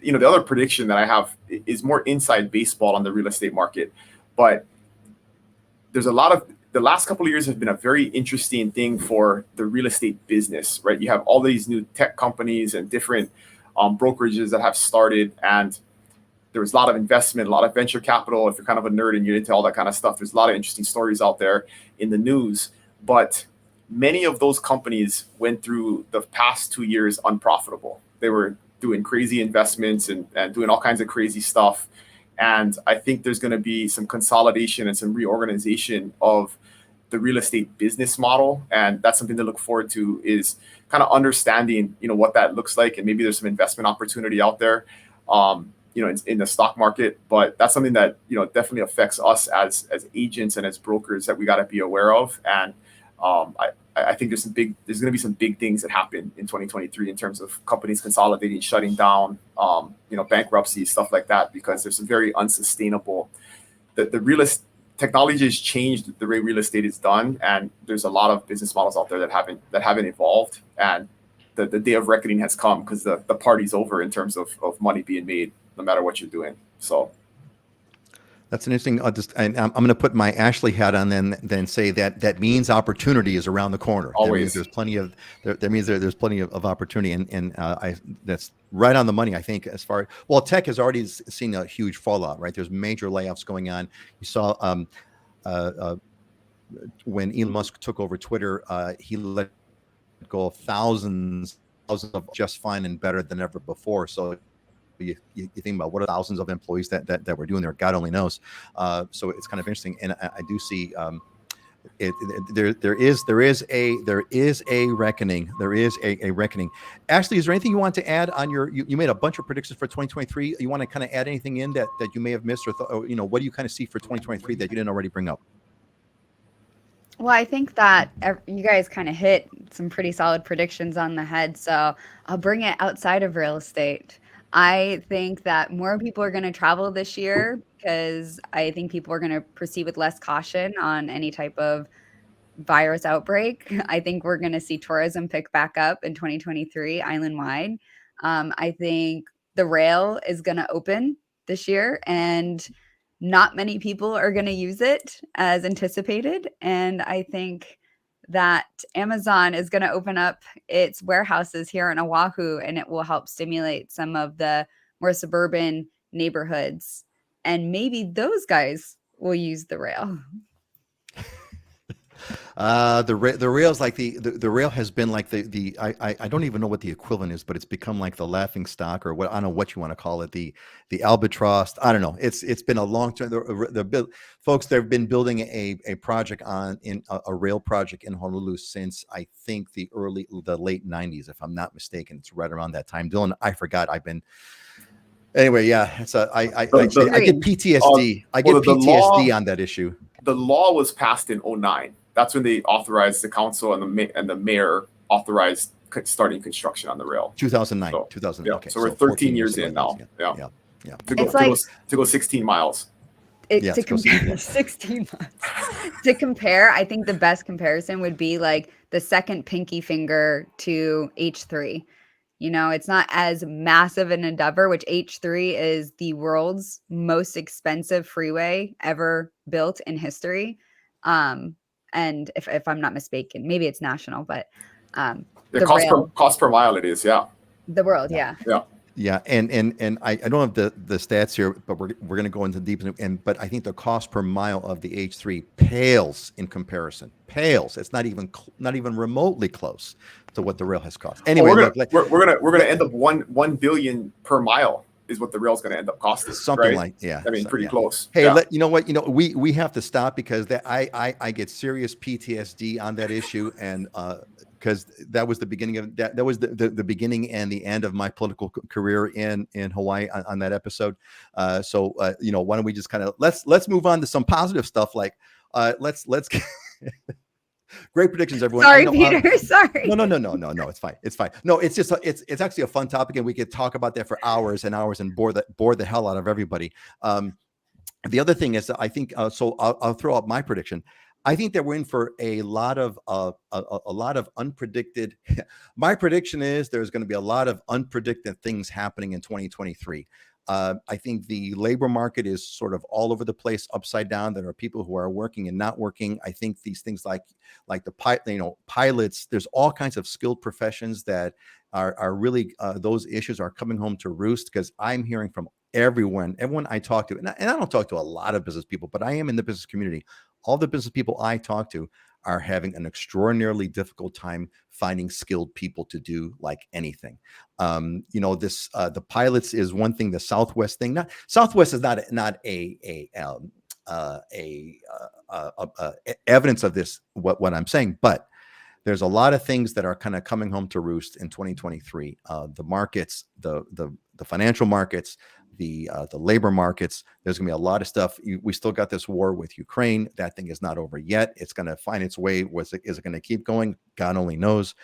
the other prediction that I have is more inside baseball on the real estate market. But there's a lot of the last couple of years have been a very interesting thing for the real estate business, right? You have all these new tech companies and different brokerages that have started, and there was a lot of investment, a lot of venture capital. If you're kind of a nerd and you're into all that kind of stuff, there's a lot of interesting stories out there in the news. But many of those companies went through the past 2 years unprofitable. They were doing crazy investments and doing all kinds of crazy stuff. And I think there's going to be some consolidation and some reorganization of the real estate business model. And that's something to look forward to, is kind of understanding, what that looks like. And maybe there's some investment opportunity out there, in the stock market. But that's something that, definitely affects us as agents and as brokers that we got to be aware of. And I think there's going to be some big things that happen in 2023 in terms of companies consolidating, shutting down, bankruptcy, stuff like that, because there's some very unsustainable. The technology has changed the way real estate is done, and there's a lot of business models out there that haven't evolved, and the day of reckoning has come, because the party's over in terms of money being made, no matter what you're doing. So. That's an interesting. I'm going to put my Ashley hat on, then say that means opportunity is around the corner. Always. That means there's plenty of that means there's plenty of opportunity, and that's right on the money. I think, as far, well, tech has already seen a huge fallout. Right, there's major layoffs going on. You saw when Elon Musk took over Twitter, he let go of thousands of just fine and better than ever before. So. You think about what are thousands of employees that we're doing there, God only knows. So it's kind of interesting, and I do see there is a reckoning. There is a reckoning. Ashley, is there anything you want to add on you made a bunch of predictions for 2023? You want to kind of add anything in that you may have missed, or what do you kind of see for 2023 that you didn't already bring up? Well, I think that you guys kind of hit some pretty solid predictions on the head, so I'll bring it outside of real estate. I think that more people are going to travel this year, because I think people are going to proceed with less caution on any type of virus outbreak. I think we're going to see tourism pick back up in 2023 island-wide. I think the rail is going to open this year, and not many people are going to use it as anticipated. And I think that Amazon is going to open up its warehouses here in Oahu, and it will help stimulate some of the more suburban neighborhoods. And maybe those guys will use the rail. The rail's like the rail has been like I don't even know what the equivalent is, but it's become like the laughing stock, or what, I don't know what you want to call it, the albatross. I don't know. It's been a long term. Folks, they've been building a project a rail project in Honolulu since I think the late 90s, if I'm not mistaken. It's right around that time. Dylan, I forgot. Anyway, yeah. It's I get PTSD. I get PTSD on that issue. The law was passed in 2009. That's when they authorized, the council and the mayor authorized starting construction on the rail. 2009. So, 2009. Yeah. Okay. So we're 13 years in now. Yeah. To go 16 miles. To compare 16 months. To compare, I think the best comparison would be like the second pinky finger to H3. It's not as massive an endeavor, which H3 is the world's most expensive freeway ever built in history. And if I'm not mistaken, maybe it's national, but the cost per mile it is, yeah. The world, yeah. Yeah, and I don't have the stats here, but we're going to go into deep, but I think the cost per mile of the H3 pales in comparison. Pales. It's not even remotely close to what the rail has cost. Anyway, we're gonna end up 1 billion per mile is what the rail's going to end up costing. Something right? Pretty yeah. close. Hey, yeah. You know what? We have to stop, because I get serious PTSD on that issue, and because that was the beginning of that was the beginning and the end of my political career in Hawaii on that episode. So why don't we just kind of let's move on to some positive stuff, like let's great predictions, everyone. Sorry, Peter. Sorry. No. It's fine. It's fine. No, it's just it's actually a fun topic, and we could talk about that for hours and hours and bore the hell out of everybody. The other thing is that I think so. I'll throw out my prediction. I think that we're in for a lot of unpredicted. My prediction is there's going to be a lot of unpredicted things happening in 2023. I think the labor market is sort of all over the place, upside down. There are people who are working and not working. I think these things like the pilots. There's all kinds of skilled professions that are really those issues are coming home to roost, because I'm hearing from everyone I talk to, and I don't talk to a lot of business people, but I am in the business community. All the business people I talk to are having an extraordinarily difficult time finding skilled people to do like anything. The pilots is one thing. The Southwest thing, Southwest is not evidence of this. What I'm saying, but there's a lot of things that are kind of coming home to roost in 2023. The markets, the financial markets, the labor markets. There's going to be a lot of stuff. We still got this war with Ukraine. That thing is not over yet. It's going to find its way. Is it going to keep going? God only knows.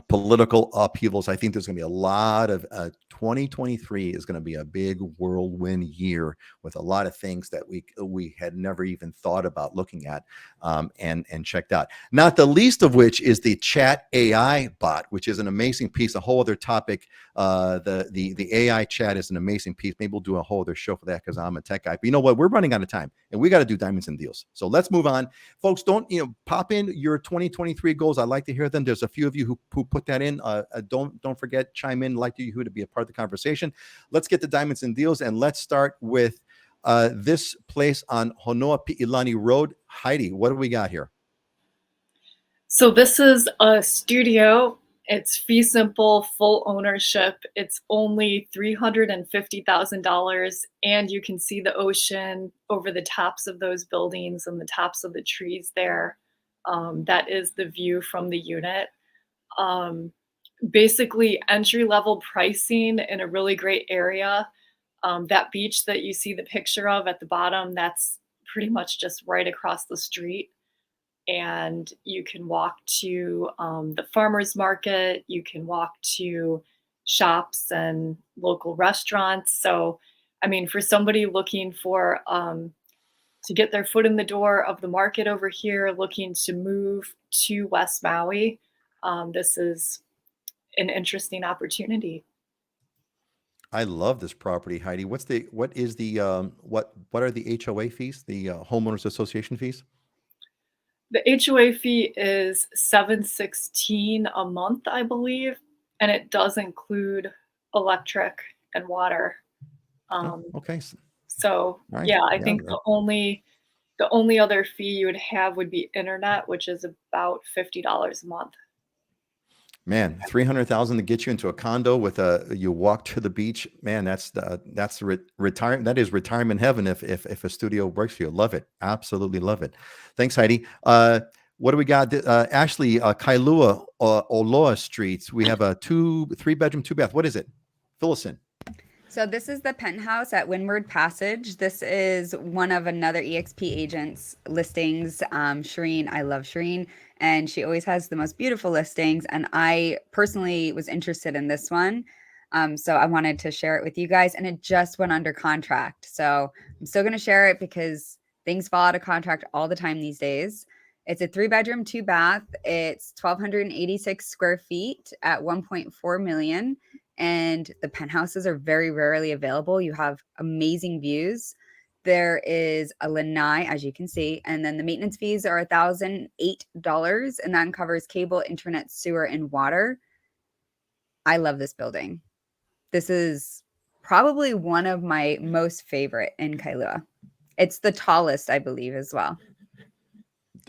Political upheavals. I think there's going to be a lot of 2023 is going to be a big whirlwind year with a lot of things that we had never even thought about looking at and checked out. Not the least of which is the chat AI bot, which is an amazing piece, a whole other topic. The AI chat is an amazing piece. Maybe we'll do a whole other show for that because I'm a tech guy. But you know what? We're running out of time and we got to do diamonds and deals. So let's move on. Folks, don't pop in your 2023 goals. I'd like to hear them. There's a few of you who put that in. Don't forget, chime in, like you to be a part of the conversation. Let's get to diamonds and deals, and let's start with this place on Honoapi'ilani Road. Heidi, what do we got here? So this is a studio. It's fee simple, full ownership. It's only $350,000, and you can see the ocean over the tops of those buildings and the tops of the trees there. That is the view from the unit. Basically entry-level pricing in a really great area. That beach that you see the picture of at the bottom, that's pretty much just right across the street. And you can walk to the farmer's market, you can walk to shops and local restaurants. So, I mean, for somebody looking for to get their foot in the door of the market over here, looking to move to West Maui, this is an interesting opportunity. I love this property, Heidi. What are the HOA fees, the homeowners association fees? The HOA fee is $716 a month, I believe, and it does include electric and water. Okay. So Right. yeah, I think the only other fee you would have would be internet, which is about $50 a month. Man, 300,000 to get you into a condo with you walk to the beach. Man, that's retirement. That is retirement heaven if a studio works for you. Love it. Absolutely love it. Thanks, Heidi. What do we got? Ashley, Kailua, Oloa Streets. We have a 3-bedroom, 2-bath. What is it? Fill us in. So this is the penthouse at Windward Passage. This is one of another EXP agent's listings. Shireen, I love Shireen, and she always has the most beautiful listings. And I personally was interested in this one. So I wanted to share it with you guys, and it just went under contract. So I'm still going to share it because things fall out of contract all the time these days. It's a 3-bedroom, 2-bath. It's 1,286 square feet at $1.4 million. And the penthouses are very rarely available. You have amazing views. There is a lanai, as you can see, and then the maintenance fees are $1,008, and that covers cable, internet, sewer, and water. I love this building. This is probably one of my most favorite in Kailua. It's the tallest, I believe, as well.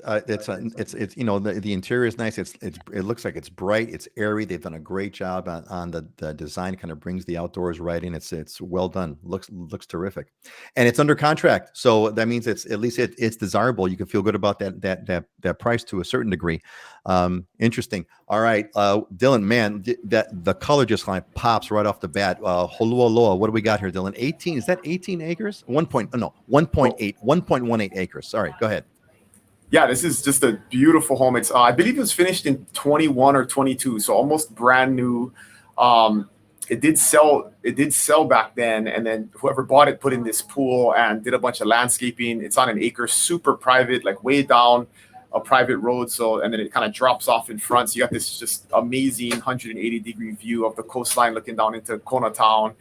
It's the interior is nice. It looks like it's bright. It's airy. They've done a great job on the design. Kind of brings the outdoors right in. It's well done. Looks terrific, and it's under contract. So that means it's at least it's desirable. You can feel good about that price to a certain degree. Interesting. All right, Dylan, man, that the color just kind of pops right off the bat. Holualoa, what do we got here, Dylan? 18? Is that 18 acres? 1.18 acres. Sorry, go ahead. Yeah, this is just a beautiful home. It's I believe it was finished in 21 or 22, so almost brand new. It did sell back then, and then whoever bought it put in this pool and did a bunch of landscaping. It's on an acre, super private, like way down a private road. So, and then it kind of drops off in front. So you got this just amazing 180-degree view of the coastline looking down into Kona Town.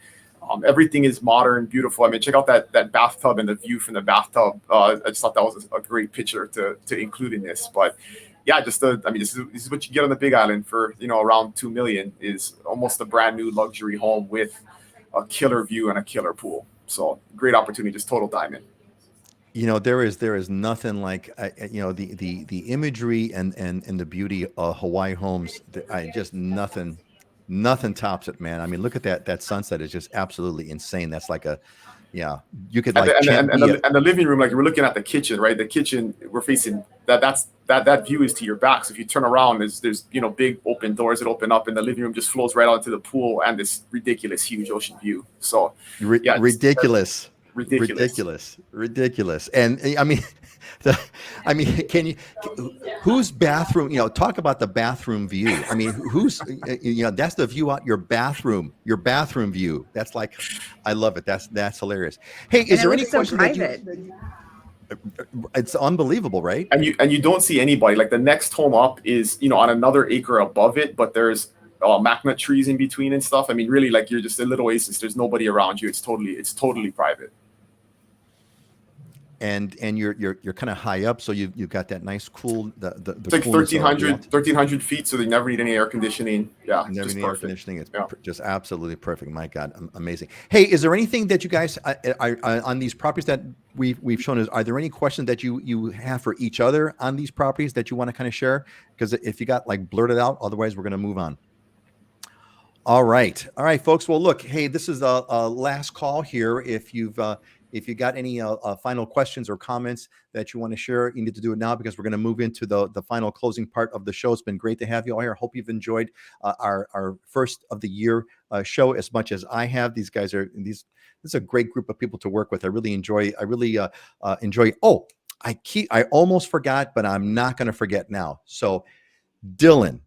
Everything is modern, beautiful. I mean, check out that bathtub and the view from the bathtub. I just thought that was a great picture to include in this. But yeah, just I mean, this is what you get on the Big Island for, you know, around $2 million is almost a brand new luxury home with a killer view and a killer pool. So great opportunity, just total diamond. You know, there is nothing like you know, the imagery and the beauty of Hawaii homes. I just nothing tops it, man. I mean, look at that sunset is just absolutely insane. That's like a, yeah, you could like and the living room, like we're looking at the kitchen, right? The kitchen we're facing that view is to your back. So if you turn around, there's you know, big open doors that open up, and the living room just flows right onto the pool and this ridiculous huge ocean view. So yeah, ridiculous. And I mean, can you, whose bathroom, you know, talk about the bathroom view. I mean, who's, you know, that's the view out your bathroom view. That's like, I love it. That's hilarious. Hey, is there any question that it's unbelievable, right? And you don't see anybody. Like the next home up is, you know, on another acre above it, but there's macnut trees in between and stuff. I mean, really, like you're just a little oasis. There's nobody around you. It's totally private. And you're kind of high up, so you've got that nice cool it's like 1,300 feet, so they never need any air conditioning. Yeah, never need air conditioning. It's just absolutely perfect. My God, amazing. Hey, is there anything that you guys are on these properties that we've shown? Are there any questions that you have for each other on these properties that you want to kind of share? Because if you got like blurted out, otherwise we're going to move on. All right, folks. Well, look, hey, this is a last call here. If you got any final questions or comments that you want to share, you need to do it now, because we're going to move into the final closing part of the show. It's been great to have you all here. I hope you've enjoyed our first of the year show as much as I have. These guys this is a great group of people to work with. I really enjoy. Oh, I almost forgot, but I'm not going to forget now. So, Dylan,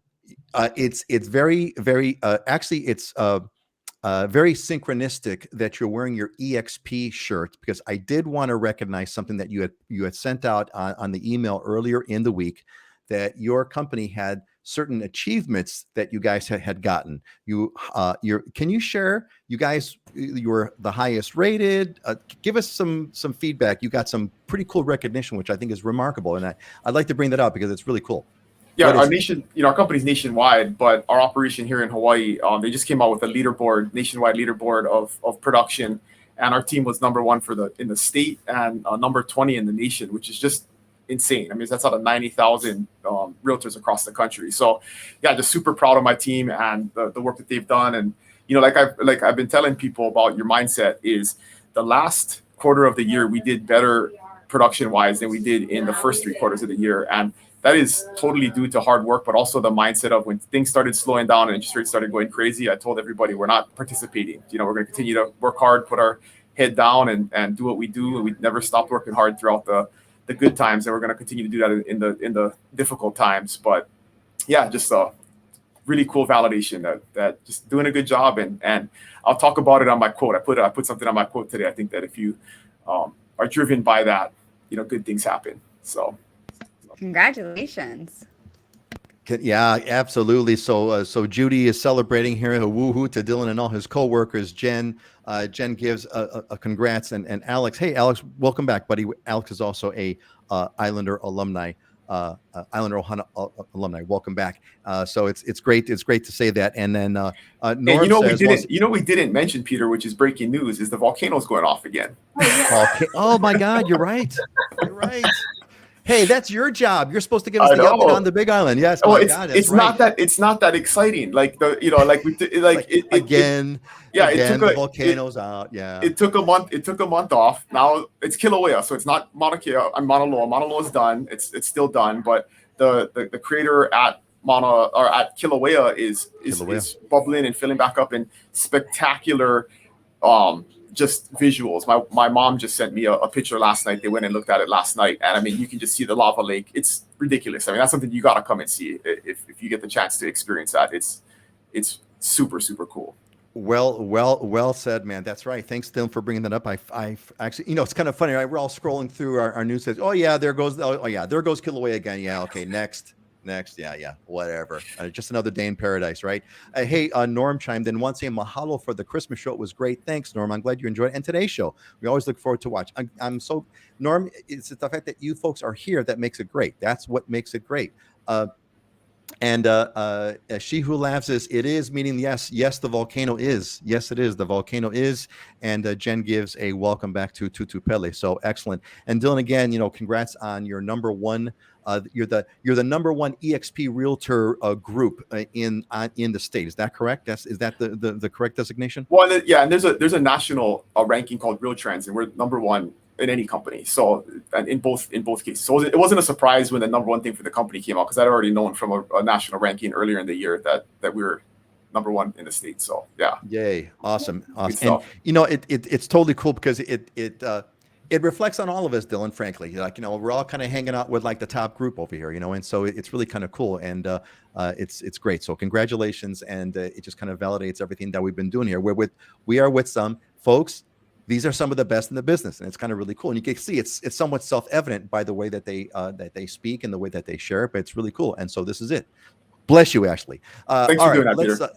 it's very, very actually it's very synchronistic that you're wearing your EXP shirt, because I did want to recognize something that you had sent out on the email earlier in the week, that your company had certain achievements that you guys had gotten. Can you share? You guys, you were the highest rated. Give us some feedback. You got some pretty cool recognition, which I think is remarkable, and I'd like to bring that up because it's really cool. Yeah, our company's nationwide, but our operation here in Hawaii, they just came out with a nationwide leaderboard of production, and our team was number 1 in the state and number 20 in the nation, which is just insane. I mean, that's out of 90,000 realtors across the country. So, yeah, just super proud of my team and the work that they've done. And you know, like I've been telling people about, your mindset is the last quarter of the year we did better production wise than we did in the first 3 quarters of the year, and that is totally due to hard work, but also the mindset of when things started slowing down and interest rates started going crazy. I told everybody we're not participating. You know, we're going to continue to work hard, put our head down, and do what we do. And we never stopped working hard throughout the good times, and we're going to continue to do that in the difficult times. But yeah, just a really cool validation that just doing a good job. And I'll talk about it on my quote. I put something on my quote today. I think that if you are driven by that, you know, good things happen. So. Congratulations. Yeah, absolutely. So Judy is celebrating here. A woohoo to Dylan and all his coworkers. Jen gives a congrats, and Alex. Hey, Alex, welcome back, buddy. Alex is also a Islander alumni. Islander Ohana alumni. Welcome back. So it's great. It's great to say that. And then Norm says, we didn't mention, Peter, which is breaking news, is the volcano's going off again. Oh my God, you're right. You're right. Hey, that's your job. You're supposed to give us the update on the Big Island. Yes. Oh, it's not that exciting. Like again, the volcano's out. Yeah. It took a month off. Now it's Kilauea, so it's not Mauna Kea and Mauna Loa. Mauna Loa is done. It's still done, but the crater at Kilauea is bubbling and filling back up in spectacular just visuals. My mom just sent me a picture last night. They went and looked at it last night, and I mean, you can just see the lava lake. It's ridiculous. I mean, that's something you got to come and see if you get the chance to experience that. It's super, super cool. Well said, man. That's right. Thanks, Dylan, for bringing that up. I actually, you know, it's kind of funny, right? We're all scrolling through our news. Says, there goes Kilauea again. Yeah. Okay. Next. Next, yeah, whatever. Just another day in paradise, right? Hey, Norm chimed in once saying, "Mahalo for the Christmas show. It was great. Thanks, Norm. I'm glad you enjoyed it. And today's show, we always look forward to watch. I'm so Norm. It's the fact that you folks are here that makes it great. That's what makes it great. And she who laughs is it is, meaning yes, the volcano is. Yes, it is. The volcano is. And Jen gives a welcome back to Tutu Pele. So excellent. And Dylan, again, congrats on your number one. You're the number one EXP realtor group in the state. Is that correct? Is that the correct designation? Well, yeah, and there's a national ranking called RealTrends, and we're number one in any company. So, and in both cases, so it wasn't a surprise when the number one thing for the company came out, because I'd already known from a national ranking earlier in the year that we were number one in the state. So yeah. Yay! Awesome. And it's totally cool because it reflects on all of us, Dylan. Frankly, we're all kind of hanging out with like the top group over here, and so it's really kind of cool, and it's great. So congratulations, and it just kind of validates everything that we've been doing here. We are with some folks. These are some of the best in the business, and it's kind of really cool. And you can see it's somewhat self-evident by the way that they speak and the way that they share it, but it's really cool. And so this is it. Bless you, Ashley. Thanks for doing that, Peter.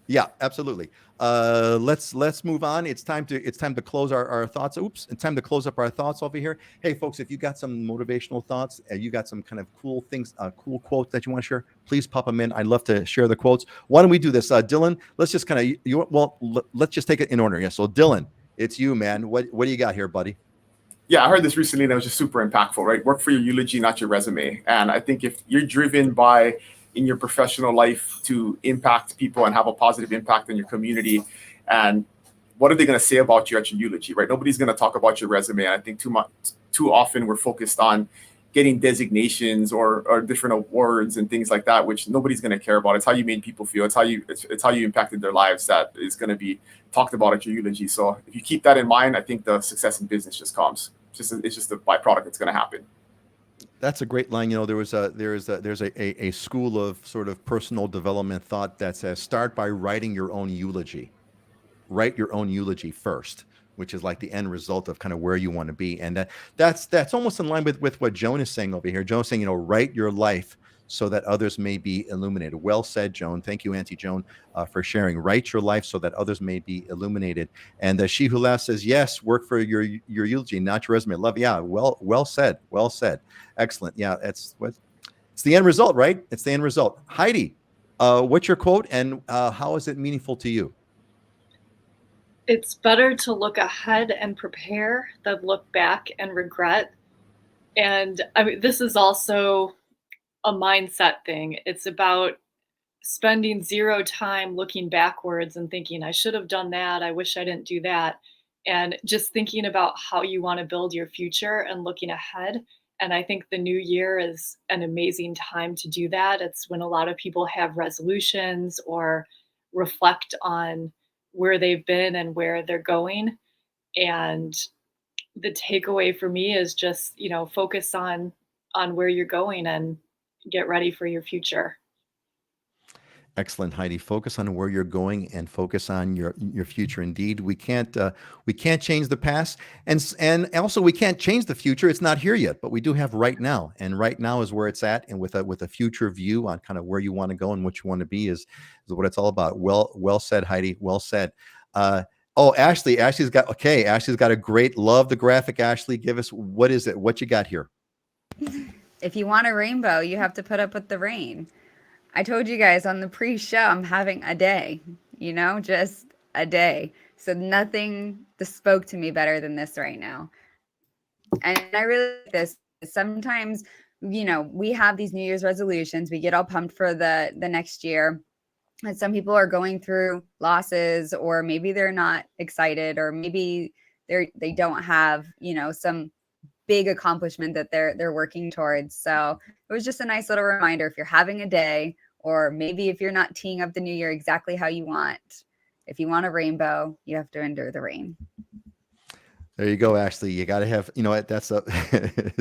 Yeah, absolutely. Let's move on. It's time to close our thoughts. Oops, it's time to close up our thoughts over here. Hey, folks, if you got some motivational thoughts and you got some kind of cool things, cool quotes that you want to share, please pop them in. I'd love to share the quotes. Why don't we do this, Dylan? Let's just kind of let's just take it in order. Yeah. So Dylan, it's you, man. What do you got here, buddy? Yeah, I heard this recently and it was just super impactful, right? Work for your eulogy, not your resume. And I think if you're driven by in your professional life to impact people and have a positive impact in your community, and what are they going to say about you at your eulogy, right? Nobody's going to talk about your resume. And I think too often we're focused on getting designations or different awards and things like that, which nobody's going to care about. It's how you made people feel. It's how you impacted their lives that is going to be talked about at your eulogy. So if you keep that in mind, I think the success in business just comes. It's just a byproduct that's going to happen. That's a great line. There's a school of sort of personal development thought that says start by writing your own eulogy. Write your own eulogy first, which is like the end result of kind of where you want to be. And that's almost in line with what Joan is saying over here. Joan's saying, write your life so that others may be illuminated. Well said, Joan. Thank you, Auntie Joan, for sharing. Write your life so that others may be illuminated. And she who laughs says, yes, work for your eulogy, not your resume. Love, yeah. Well said. Well said. Excellent. Yeah, it's the end result, right? It's the end result. Heidi, what's your quote, and how is it meaningful to you? It's better to look ahead and prepare than look back and regret. And I mean, this is also a mindset thing. It's about spending zero time looking backwards and thinking, I should have done that. I wish I didn't do that. And just thinking about how you want to build your future and looking ahead. And I think the new year is an amazing time to do that. It's when a lot of people have resolutions or reflect on where they've been and where they're going. And the takeaway for me is just, focus on where you're going and get ready for your future. Excellent, Heidi. Focus on where you're going and focus on your future. Indeed, we can't change the past, and also we can't change the future. It's not here yet, but we do have right now, and right now is where it's at. And with a future view on kind of where you want to go and what you want to be is what it's all about. Well said, Heidi. Well said. Ashley's got a great, love the graphic. Ashley, give us, what is it? What you got here? If you want a rainbow, you have to put up with the rain. I told you guys on the pre-show, I'm having a day, just a day. So nothing spoke to me better than this right now. And I really like this. Sometimes, we have these New Year's resolutions. We get all pumped for the next year. And some people are going through losses, or maybe they're not excited, or maybe they don't have, some big accomplishment that they're working towards. So it was just a nice little reminder. If you're having a day, or maybe if you're not teeing up the new year exactly how you want, if you want a rainbow, you have to endure the rain. There you go, Ashley. You got to have, that's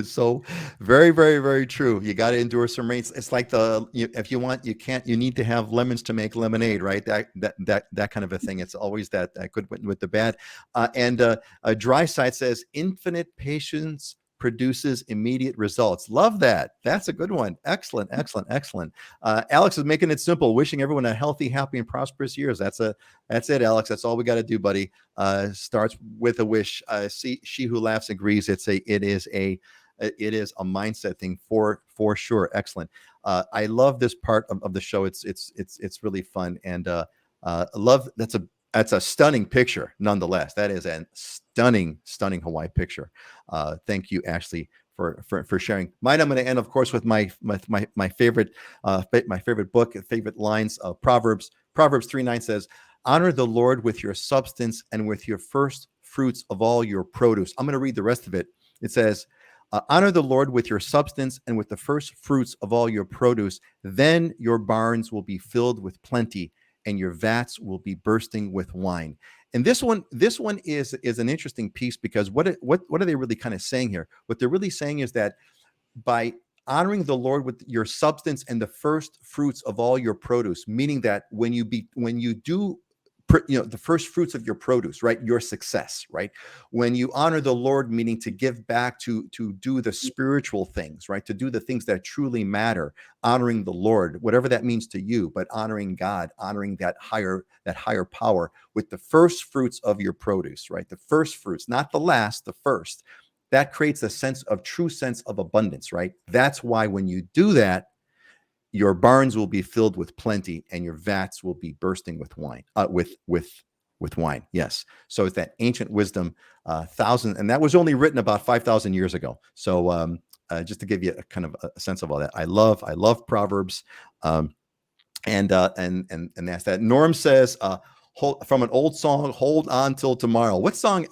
so very, very, very true. You got to endure some rain. It's like if you want, you need to have lemons to make lemonade, right? That kind of a thing. It's always that good with the bad. And Dry Side says infinite patience, produces immediate results. Love that. That's a good one. Excellent, excellent, excellent. Alex is making it simple, wishing everyone a healthy, happy, and prosperous years. That's it, Alex. That's all we got to do, buddy. Starts with a wish. She who laughs agrees. It is a mindset thing for sure. Excellent. I love this part of the show. It's really fun, and love. That's a stunning picture, nonetheless. That is a stunning Hawaii picture. Thank you, Ashley, for sharing. Mine, I'm going to end, of course, with my favorite book, favorite lines of Proverbs. Proverbs 3:9 says, "Honor the Lord with your substance and with your first fruits of all your produce." I'm going to read the rest of it. It says, "Honor the Lord with your substance and with the first fruits of all your produce. Then your barns will be filled with plenty, and your vats will be bursting with wine." And this one is an interesting piece, because what are they really kind of saying here? What they're really saying is that by honoring the Lord with your substance and the first fruits of all your produce, meaning that when you do the first fruits of your produce, right, your success, right, when you honor the Lord, meaning to give back, to do the spiritual things, right, to do the things that truly matter, honoring the Lord, whatever that means to you, but honoring God, honoring that higher power with the first fruits of your produce, right, the first fruits, not the last, the first. That creates a true sense of abundance, right? That's why when you do that, your barns will be filled with plenty, and your vats will be bursting with wine. With wine, yes. So it's that ancient wisdom, and that was only written about 5,000 years ago. So just to give you a kind of a sense of all that, I love Proverbs, and that's that. Norm says, from an old song, "Hold On Till Tomorrow." What song?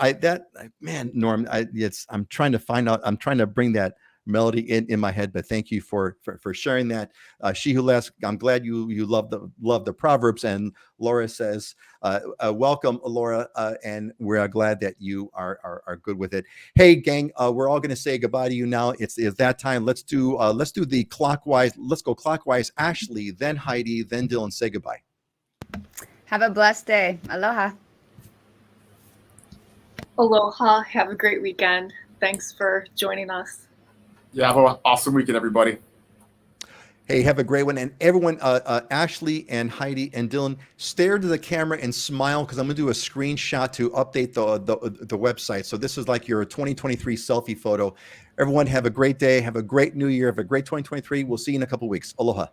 Norm, I'm trying to find out. I'm trying to bring that melody in my head, but thank you for sharing that. She who laughs, I'm glad you love the Proverbs. And Laura says, welcome, Laura, and we're glad that you are good with it. Hey, gang, we're all going to say goodbye to you now. It's that time. Let's do the clockwise. Let's go clockwise. Ashley, then Heidi, then Dylan. Say goodbye. Have a blessed day. Aloha. Aloha. Have a great weekend. Thanks for joining us. Yeah, have an awesome weekend, everybody. Hey, have a great one. And everyone, Ashley and Heidi and Dylan, stare to the camera and smile, because I'm going to do a screenshot to update the website. So this is like your 2023 selfie photo. Everyone have a great day. Have a great new year. Have a great 2023. We'll see you in a couple of weeks. Aloha.